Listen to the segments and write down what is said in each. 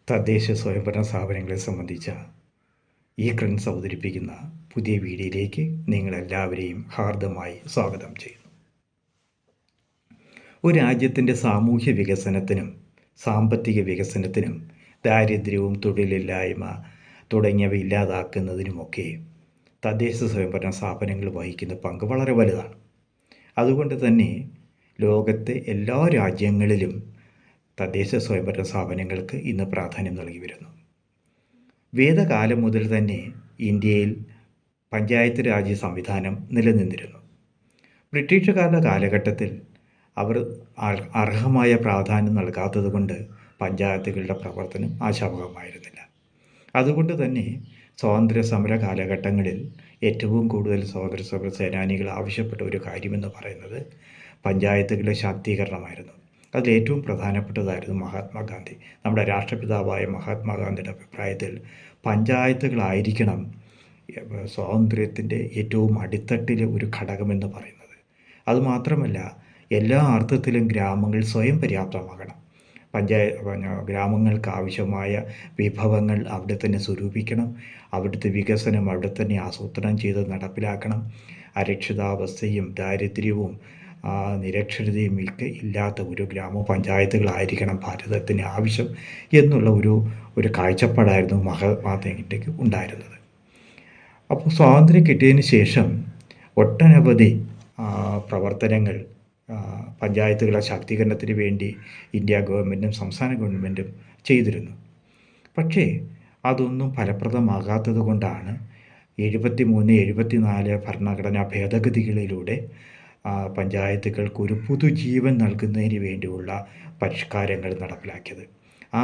തദ്ദേശ സ്വയംഭരണ സ്ഥാപനങ്ങളെ സംബന്ധിച്ച ഈ ക്രെൻസ് അവതരിപ്പിക്കുന്ന പുതിയ വീഡിയോയിലേക്ക് നിങ്ങളെല്ലാവരെയും ഹാർദമായി സ്വാഗതം ചെയ്യുന്നു. ഒരു രാജ്യത്തിൻ്റെ സാമൂഹ്യ വികസനത്തിനും സാമ്പത്തിക വികസനത്തിനും ദാരിദ്ര്യവും തൊഴിലില്ലായ്മ തുടങ്ങിയവ ഇല്ലാതാക്കുന്നതിനുമൊക്കെ തദ്ദേശ സ്വയംഭരണ സ്ഥാപനങ്ങൾ വഹിക്കുന്ന പങ്ക് വളരെ വലുതാണ്. അതുകൊണ്ട് തന്നെ ലോകത്തെ എല്ലാ രാജ്യങ്ങളിലും തദ്ദേശ സ്വയംഭരണ സ്ഥാപനങ്ങൾക്ക് ഇന്ന് പ്രാധാന്യം നൽകി വരുന്നു. വേദകാലം മുതൽ തന്നെ ഇന്ത്യയിൽ പഞ്ചായത്ത് രാജ് സംവിധാനം നിലനിന്നിരുന്നു. ബ്രിട്ടീഷുകാരുടെ കാലഘട്ടത്തിൽ അവർ അർഹമായ പ്രാധാന്യം നൽകാത്തതുകൊണ്ട് പഞ്ചായത്തുകളുടെ പ്രവർത്തനം ആശാവഹമായിരുന്നില്ല. അതുകൊണ്ട് തന്നെ സ്വാതന്ത്ര്യ സമര കാലഘട്ടങ്ങളിൽ ഏറ്റവും കൂടുതൽ സ്വാതന്ത്ര്യ സമര സേനാനികൾ ആവശ്യപ്പെട്ട ഒരു കാര്യമെന്ന് പറയുന്നത് പഞ്ചായത്തുകളുടെ ശാക്തീകരണമായിരുന്നു. അതിലേറ്റവും പ്രധാനപ്പെട്ടതായിരുന്നു മഹാത്മാഗാന്ധി. നമ്മുടെ രാഷ്ട്രപിതാവായ മഹാത്മാഗാന്ധിയുടെ അഭിപ്രായത്തിൽ പഞ്ചായത്തുകളായിരിക്കണം സ്വാതന്ത്ര്യത്തിൻ്റെ ഏറ്റവും അടിത്തട്ടിലെ ഒരു ഘടകമെന്ന് പറയുന്നത്. അതുമാത്രമല്ല, എല്ലാ അർത്ഥത്തിലും ഗ്രാമങ്ങൾ സ്വയം പര്യാപ്തമാകണം. ഗ്രാമങ്ങൾക്ക് ആവശ്യമായ വിഭവങ്ങൾ അവിടെ തന്നെ സ്വരൂപിക്കണം. അവിടുത്തെ വികസനം അവിടെ തന്നെ ആസൂത്രണം ചെയ്ത് നടപ്പിലാക്കണം. അരക്ഷിതാവസ്ഥയും ദാരിദ്ര്യവും നിരക്ഷരതയും ഇല്ലാത്ത ഒരു ഗ്രാമപഞ്ചായത്തുകളായിരിക്കണം ഭാരതത്തിന് ആവശ്യം എന്നുള്ള ഒരു കാഴ്ചപ്പാടായിരുന്നു മഹാത്മാഗാന്ധിക്ക് ഉണ്ടായിരുന്നത്. അപ്പോൾ സ്വാതന്ത്ര്യം കിട്ടിയതിന് ശേഷം ഒട്ടനവധി പ്രവർത്തനങ്ങൾ പഞ്ചായത്തുകളുടെ ശാക്തീകരണത്തിന് വേണ്ടി ഇന്ത്യ ഗവൺമെൻറ്റും സംസ്ഥാന ഗവൺമെൻറ്റും ചെയ്തിരുന്നു. പക്ഷേ അതൊന്നും ഫലപ്രദമാകാത്തത് കൊണ്ടാണ് 73-74 ഭരണഘടനാ ഭേദഗതികളിലൂടെ പഞ്ചായത്തുകൾക്ക് ഒരു പുതുജീവൻ നൽകുന്നതിന് വേണ്ടിയുള്ള പരിഷ്കാരങ്ങൾ നടപ്പിലാക്കിയത്. ആ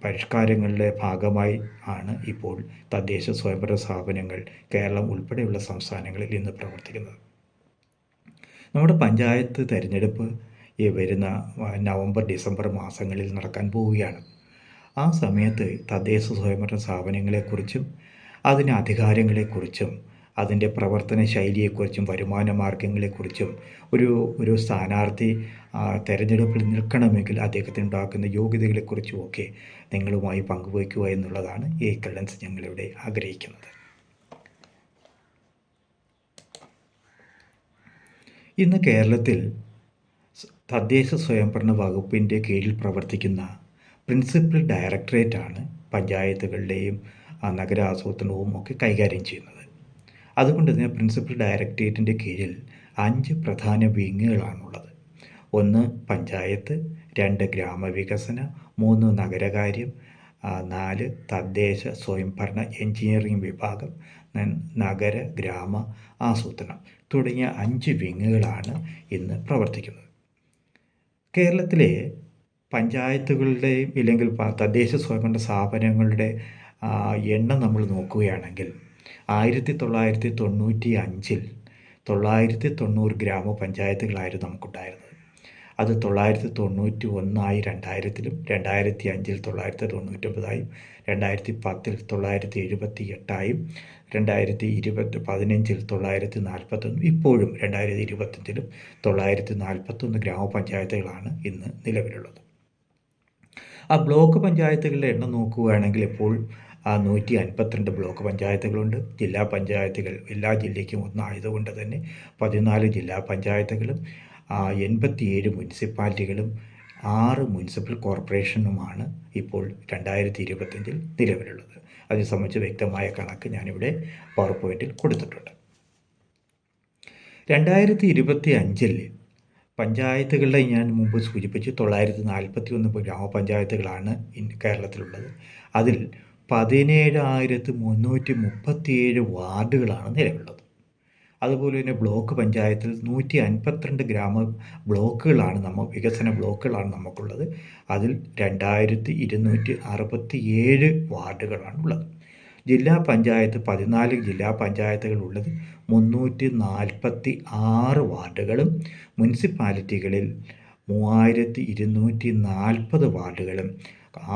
പരിഷ്കാരങ്ങളുടെ ഭാഗമായി ആണ് ഇപ്പോൾ തദ്ദേശ സ്വയംഭരണ സ്ഥാപനങ്ങൾ കേരളം ഉൾപ്പെടെയുള്ള സംസ്ഥാനങ്ങളിൽ ഇന്ന് പ്രവർത്തിക്കുന്നത്. നമ്മുടെ പഞ്ചായത്ത് തിരഞ്ഞെടുപ്പ് ഈ വരുന്ന നവംബർ ഡിസംബർ മാസങ്ങളിൽ നടക്കാൻ പോവുകയാണ്. ആ സമയത്ത് തദ്ദേശ സ്വയംഭരണ സ്ഥാപനങ്ങളെക്കുറിച്ചും അതിൻ്റെ അധികാരങ്ങളെക്കുറിച്ചും അതിൻ്റെ പ്രവർത്തന ശൈലിയെക്കുറിച്ചും വരുമാന മാർഗങ്ങളെക്കുറിച്ചും ഒരു സ്ഥാനാർത്ഥി തിരഞ്ഞെടുപ്പിൽ നിൽക്കണമെങ്കിൽ അദ്ദേഹത്തിന് ഉണ്ടാക്കുന്ന യോഗ്യതകളെക്കുറിച്ചുമൊക്കെ നിങ്ങളുമായി പങ്കുവയ്ക്കുക എന്നുള്ളതാണ് ഈ ക്രെഡൻസ് ഞങ്ങളിവിടെ ആഗ്രഹിക്കുന്നത്. ഇന്ന് കേരളത്തിൽ തദ്ദേശ സ്വയംഭരണ വകുപ്പിൻ്റെ കീഴിൽ പ്രവർത്തിക്കുന്ന പ്രിൻസിപ്പൽ ഡയറക്ടറേറ്റാണ് പഞ്ചായത്തുകളുടെയും നഗരാസൂത്രണവും ഒക്കെ കൈകാര്യം ചെയ്യുന്നത്. അതുകൊണ്ട് തന്നെ പ്രിൻസിപ്പൽ ഡയറക്ടറേറ്റിൻ്റെ കീഴിൽ 5 പ്രധാന വിങ്ങുകളാണുള്ളത്. 1 പഞ്ചായത്ത്, 2 ഗ്രാമവികസന, 3 നഗരകാര്യം, 4 തദ്ദേശ സ്വയംഭരണ എഞ്ചിനീയറിംഗ് വിഭാഗം, നഗര ഗ്രാമ ആസൂത്രണം തുടങ്ങിയ 5 വിങ്ങുകളാണ് ഇന്ന് പ്രവർത്തിക്കുന്നത്. കേരളത്തിലെ പഞ്ചായത്തുകളുടെയും ഇല്ലെങ്കിൽ തദ്ദേശ സ്വയംഭരണ സ്ഥാപനങ്ങളുടെ എണ്ണം നമ്മൾ നോക്കുകയാണെങ്കിൽ 1995 990 ഗ്രാമപഞ്ചായത്തുകളായിരുന്നു നമുക്കുണ്ടായിരുന്നത്. അത് 991 2000-ലും 2005 999 2010 978 2015 941 ഇപ്പോഴും 2025 941 ഗ്രാമപഞ്ചായത്തുകളാണ് ഇന്ന് നിലവിലുള്ളത്. ആ ബ്ലോക്ക് പഞ്ചായത്തുകളുടെ എണ്ണം നോക്കുകയാണെങ്കിൽ ഇപ്പോൾ 152 ബ്ലോക്ക് പഞ്ചായത്തുകളുണ്ട്. ജില്ലാ പഞ്ചായത്തുകൾ എല്ലാ ജില്ലയ്ക്കും ഒന്നായതുകൊണ്ട് തന്നെ 14 ജില്ലാ പഞ്ചായത്തുകളും 87 മുനിസിപ്പാലിറ്റികളും 6 മുനിസിപ്പൽ കോർപ്പറേഷനുമാണ് ഇപ്പോൾ 2025 നിലവിലുള്ളത്. അതിനെ സംബന്ധിച്ച് വ്യക്തമായ കണക്ക് ഞാനിവിടെ പവർ പോയിന്റിൽ കൊടുത്തിട്ടുണ്ട്. 2025 പഞ്ചായത്തുകളുടെ ഞാൻ മുമ്പ് സൂചിപ്പിച്ച് 941 ഗ്രാമപഞ്ചായത്തുകളാണ് കേരളത്തിലുള്ളത്. അതിൽ 17,337 വാർഡുകളാണ് നിലവിലുള്ളത്. അതുപോലെ തന്നെ ബ്ലോക്ക് പഞ്ചായത്തിൽ 152 ഗ്രാമ ബ്ലോക്കുകളാണ് വികസന ബ്ലോക്കുകളാണ് നമുക്കുള്ളത്. അതിൽ 2,267 വാർഡുകളാണ് ഉള്ളത്. ജില്ലാ പഞ്ചായത്ത് 14 ജില്ലാ പഞ്ചായത്തുകളുള്ളത് 346 വാർഡുകളും മുനിസിപ്പാലിറ്റികളിൽ 3240 വാർഡുകളും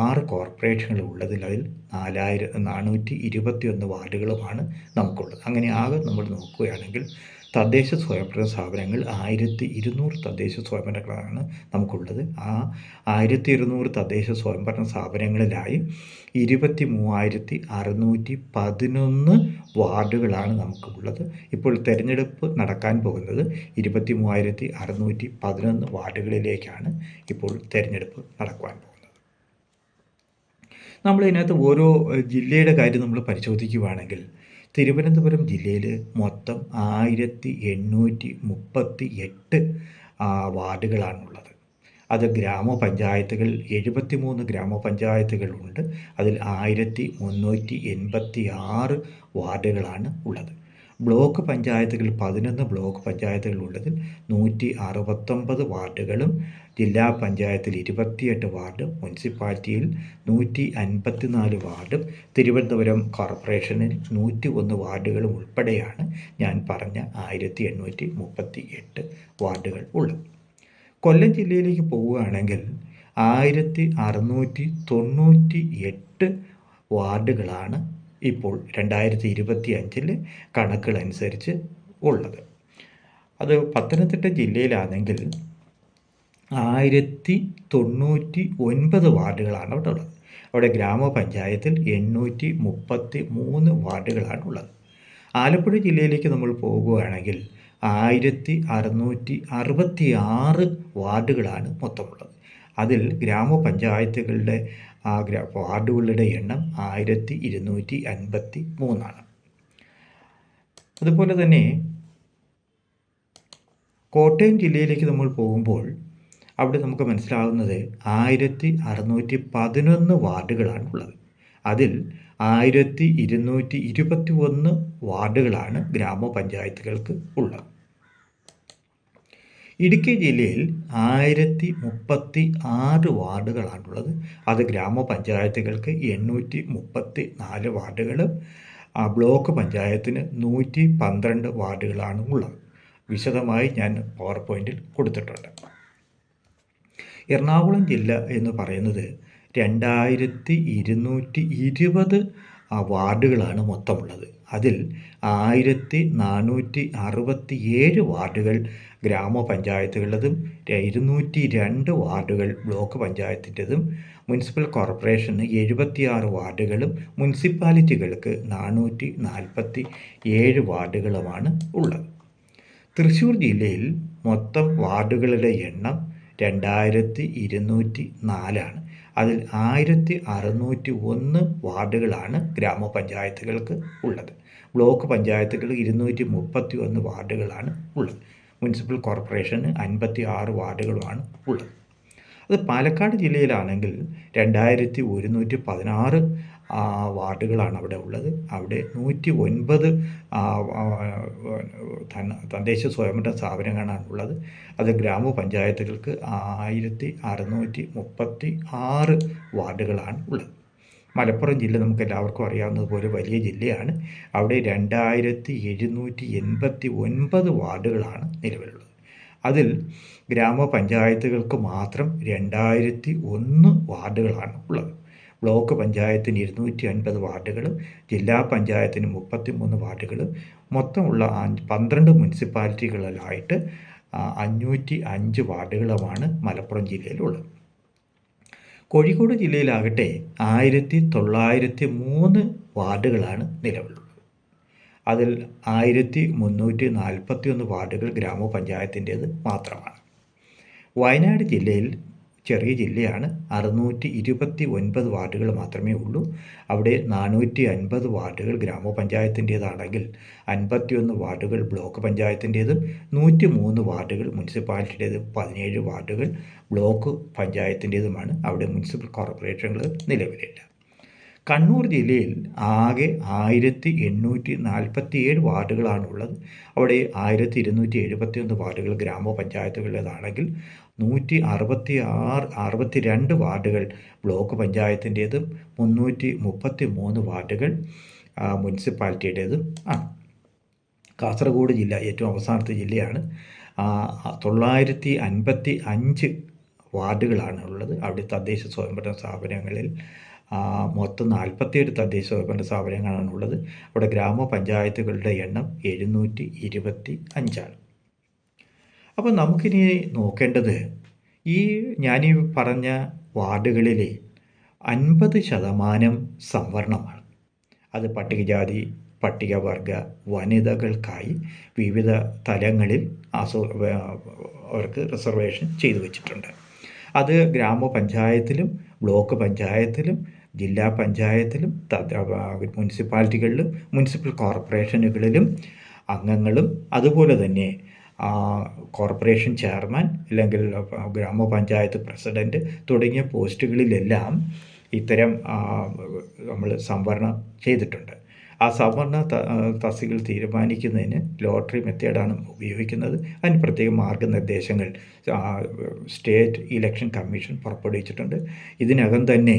6 കോർപ്പറേഷനുകൾ ഉള്ളതിൽ അതിൽ 4421 വാർഡുകളുമാണ് നമുക്കുള്ളത്. അങ്ങനെ ആകെ നമ്മൾ നോക്കുകയാണെങ്കിൽ തദ്ദേശ സ്വയംഭരണ സ്ഥാപനങ്ങൾ 1200 തദ്ദേശ സ്വയംഭരണങ്ങളാണ് നമുക്കുള്ളത്. ആ 1200 തദ്ദേശ സ്വയംഭരണ സ്ഥാപനങ്ങളിലായി 23,611 വാർഡുകളാണ് നമുക്കുള്ളത്. ഇപ്പോൾ തിരഞ്ഞെടുപ്പ് നടക്കാൻ പോകുന്നത് 23,611 വാർഡുകളിലേക്കാണ് ഇപ്പോൾ തിരഞ്ഞെടുപ്പ് നടക്കുവാൻ പോകുന്നത്. നമ്മളിതിനകത്ത് ഓരോ ജില്ലയുടെ കാര്യം നമ്മൾ പരിശോധിക്കുകയാണെങ്കിൽ തിരുവനന്തപുരം ജില്ലയിൽ മൊത്തം 1838 വാർഡുകളാണുള്ളത്. അത് ഗ്രാമപഞ്ചായത്തുകൾ 73 ഗ്രാമപഞ്ചായത്തുകളുണ്ട്. അതിൽ 1386 വാർഡുകളാണ് ഉള്ളത്. ബ്ലോക്ക് പഞ്ചായത്തുകൾ 11 ബ്ലോക്ക് പഞ്ചായത്തുകളുള്ളതിൽ 169 വാർഡുകളും ജില്ലാ പഞ്ചായത്തിൽ 28 വാർഡ്, മുനിസിപ്പാലിറ്റിയിൽ 154 വാർഡും തിരുവനന്തപുരം കോർപ്പറേഷനിൽ 101 വാർഡുകളും ഉൾപ്പെടെയാണ് ഞാൻ പറഞ്ഞ 1838 വാർഡുകൾ ഉള്ളത്. കൊല്ലം ജില്ലയിലേക്ക് പോവുകയാണെങ്കിൽ 1698 വാർഡുകളാണ് ഇപ്പോൾ 2025 കണക്കുകളനുസരിച്ച് ഉള്ളത്. അത് പത്തനംതിട്ട ജില്ലയിലാണെങ്കിൽ 1099 വാർഡുകളാണ് അവിടെ ഉള്ളത്. അവിടെ ഗ്രാമപഞ്ചായത്തിൽ 833 വാർഡുകളാണ് ഉള്ളത്. ആലപ്പുഴ ജില്ലയിലേക്ക് നമ്മൾ പോകുകയാണെങ്കിൽ 1666 വാർഡുകളാണ് മൊത്തമുള്ളത്. അതിൽ ഗ്രാമപഞ്ചായത്തുകളുടെ വാർഡുകളുടെ എണ്ണം 1253. അതുപോലെ തന്നെ കോട്ടയം ജില്ലയിലേക്ക് നമ്മൾ പോകുമ്പോൾ അവിടെ നമുക്ക് മനസ്സിലാവുന്നത് 1611 വാർഡുകളാണ് ഉള്ളത്. അതിൽ 1221 വാർഡുകളാണ് ഗ്രാമപഞ്ചായത്തുകൾക്ക് ഉള്ളത്. ഇടുക്കി ജില്ലയിൽ 1036 വാർഡുകളാണുള്ളത്. അത് ഗ്രാമപഞ്ചായത്തുകൾക്ക് 834 വാർഡുകളും ബ്ലോക്ക് പഞ്ചായത്തിന് 112 വാർഡുകളാണ് ഉള്ളത്. വിശദമായി ഞാൻ പവർ പോയിന്റിൽ കൊടുത്തിട്ടുണ്ട്. എറണാകുളം ജില്ല എന്ന് പറയുന്നത് 2220 വാർഡുകളാണ് മൊത്തമുള്ളത്. അതിൽ 1467 വാർഡുകൾ ഗ്രാമപഞ്ചായത്തുകളുടേതും 202 വാർഡുകൾ ബ്ലോക്ക് പഞ്ചായത്തിൻ്റെതും മുനിസിപ്പൽ കോർപ്പറേഷന് 76 വാർഡുകളും മുനിസിപ്പാലിറ്റികൾക്ക് 447 വാർഡുകളുമാണ് ഉള്ളത്. തൃശ്ശൂർ ജില്ലയിൽ മൊത്തം വാർഡുകളുടെ എണ്ണം 2204. അതിൽ 1601 വാർഡുകളാണ് ഗ്രാമപഞ്ചായത്തുകൾക്ക് ഉള്ളത്. ബ്ലോക്ക് പഞ്ചായത്തുകൾ 231 വാർഡുകളാണ് ഉള്ളത്. മുനിസിപ്പൽ കോർപ്പറേഷന് 56 വാർഡുകളുമാണ് ഉള്ളത്. അത് പാലക്കാട് ജില്ലയിലാണെങ്കിൽ 2116 വാർഡുകളാണ് അവിടെ ഉള്ളത്. അവിടെ 109 തദ്ദേശ സ്വയംഭരണ സ്ഥാപനങ്ങളാണ് ഉള്ളത്. അത് ഗ്രാമപഞ്ചായത്തുകൾക്ക് 1636 വാർഡുകളാണ് ഉള്ളത്. മലപ്പുറം ജില്ല നമുക്ക് എല്ലാവർക്കും അറിയാവുന്നതുപോലെ വലിയ ജില്ലയാണ്. അവിടെ 2789 വാർഡുകളാണ് നിലവിലുള്ളത്. അതിൽ ഗ്രാമപഞ്ചായത്തുകൾക്ക് മാത്രം 2001 വാർഡുകളാണ് ഉള്ളത്. ബ്ലോക്ക് പഞ്ചായത്തിന് 250 വാർഡുകളും ജില്ലാ പഞ്ചായത്തിന് 33 വാർഡുകളും മൊത്തമുള്ള 12 മുനിസിപ്പാലിറ്റികളിലായിട്ട് 505 വാർഡുകളുമാണ് മലപ്പുറം ജില്ലയിലുള്ളത്. കോഴിക്കോട് ജില്ലയിലാകട്ടെ 1903 വാർഡുകളാണ് നിലവിലുള്ളത്. അതിൽ 1341 വാർഡുകൾ ഗ്രാമപഞ്ചായത്തിൻ്റേത് മാത്രമാണ്. വയനാട് ജില്ലയിൽ ചെറിയ ജില്ലയാണ്. 629 വാർഡുകൾ മാത്രമേ ഉള്ളൂ. അവിടെ 450 വാർഡുകൾ ഗ്രാമപഞ്ചായത്തിൻ്റേതാണെങ്കിൽ 51 വാർഡുകൾ ബ്ലോക്ക് പഞ്ചായത്തിൻ്റേതും 103 വാർഡുകൾ മുനിസിപ്പാലിറ്റിയുടേതും 17 വാർഡുകൾ ബ്ലോക്ക് പഞ്ചായത്തിൻ്റേതുമാണ്. അവിടെ മുനിസിപ്പൽ കോർപ്പറേഷനുകൾ നിലവിലില്ല. കണ്ണൂർ ജില്ലയിൽ ആകെ 1847 വാർഡുകളാണുള്ളത്. അവിടെ 1271 വാർഡുകൾ ഗ്രാമപഞ്ചായത്തുകളുടേതാണെങ്കിൽ 162 വാർഡുകൾ ബ്ലോക്ക് പഞ്ചായത്തിൻ്റേതും 333 വാർഡുകൾ മുനിസിപ്പാലിറ്റിയുടേതും ആണ്. കാസർഗോഡ് ജില്ല ഏറ്റവും അവസാനത്തെ ജില്ലയാണ്. 955 വാർഡുകളാണ് ഉള്ളത്. അവിടെ തദ്ദേശ സ്വയംഭരണ സ്ഥാപനങ്ങളിൽ മൊത്തം 47 തദ്ദേശ സ്വയംഭരണ സ്ഥാപനങ്ങളാണുള്ളത്. അവിടെ ഗ്രാമപഞ്ചായത്തുകളുടെ എണ്ണം 725. അപ്പോൾ നമുക്കിനി നോക്കേണ്ടത് ഞാനീ പറഞ്ഞ വാർഡുകളിൽ 50% സംവരണമാണ്. അത് പട്ടികജാതി, പട്ടികവർഗ, വനിതകൾക്കായി വിവിധ തലങ്ങളിൽ അവർക്ക് റിസർവേഷൻ ചെയ്തു വച്ചിട്ടുണ്ട്. അത് ഗ്രാമപഞ്ചായത്തിലും ബ്ലോക്ക് പഞ്ചായത്തിലും ജില്ലാ പഞ്ചായത്തിലും മുനിസിപ്പാലിറ്റികളിലും മുനിസിപ്പൽ കോർപ്പറേഷനുകളിലും അംഗങ്ങളും അതുപോലെ തന്നെ കോർപ്പറേഷൻ ചെയർമാൻ അല്ലെങ്കിൽ ഗ്രാമപഞ്ചായത്ത് പ്രസിഡൻറ്റ് തുടങ്ങിയ പോസ്റ്റുകളിലെല്ലാം ഇത്തരം നമ്മൾ സംവരണം ചെയ്തിട്ടുണ്ട്. ആ സംവരണ തസ്തികകൾ തീരുമാനിക്കുന്നതിന് ലോട്ടറി മെത്തേഡാണ് ഉപയോഗിക്കുന്നത്. അതിന് പ്രത്യേക മാർഗനിർദ്ദേശങ്ങൾ സ്റ്റേറ്റ് ഇലക്ഷൻ കമ്മീഷൻ പുറപ്പെടുവിച്ചിട്ടുണ്ട്. ഇതിനകം തന്നെ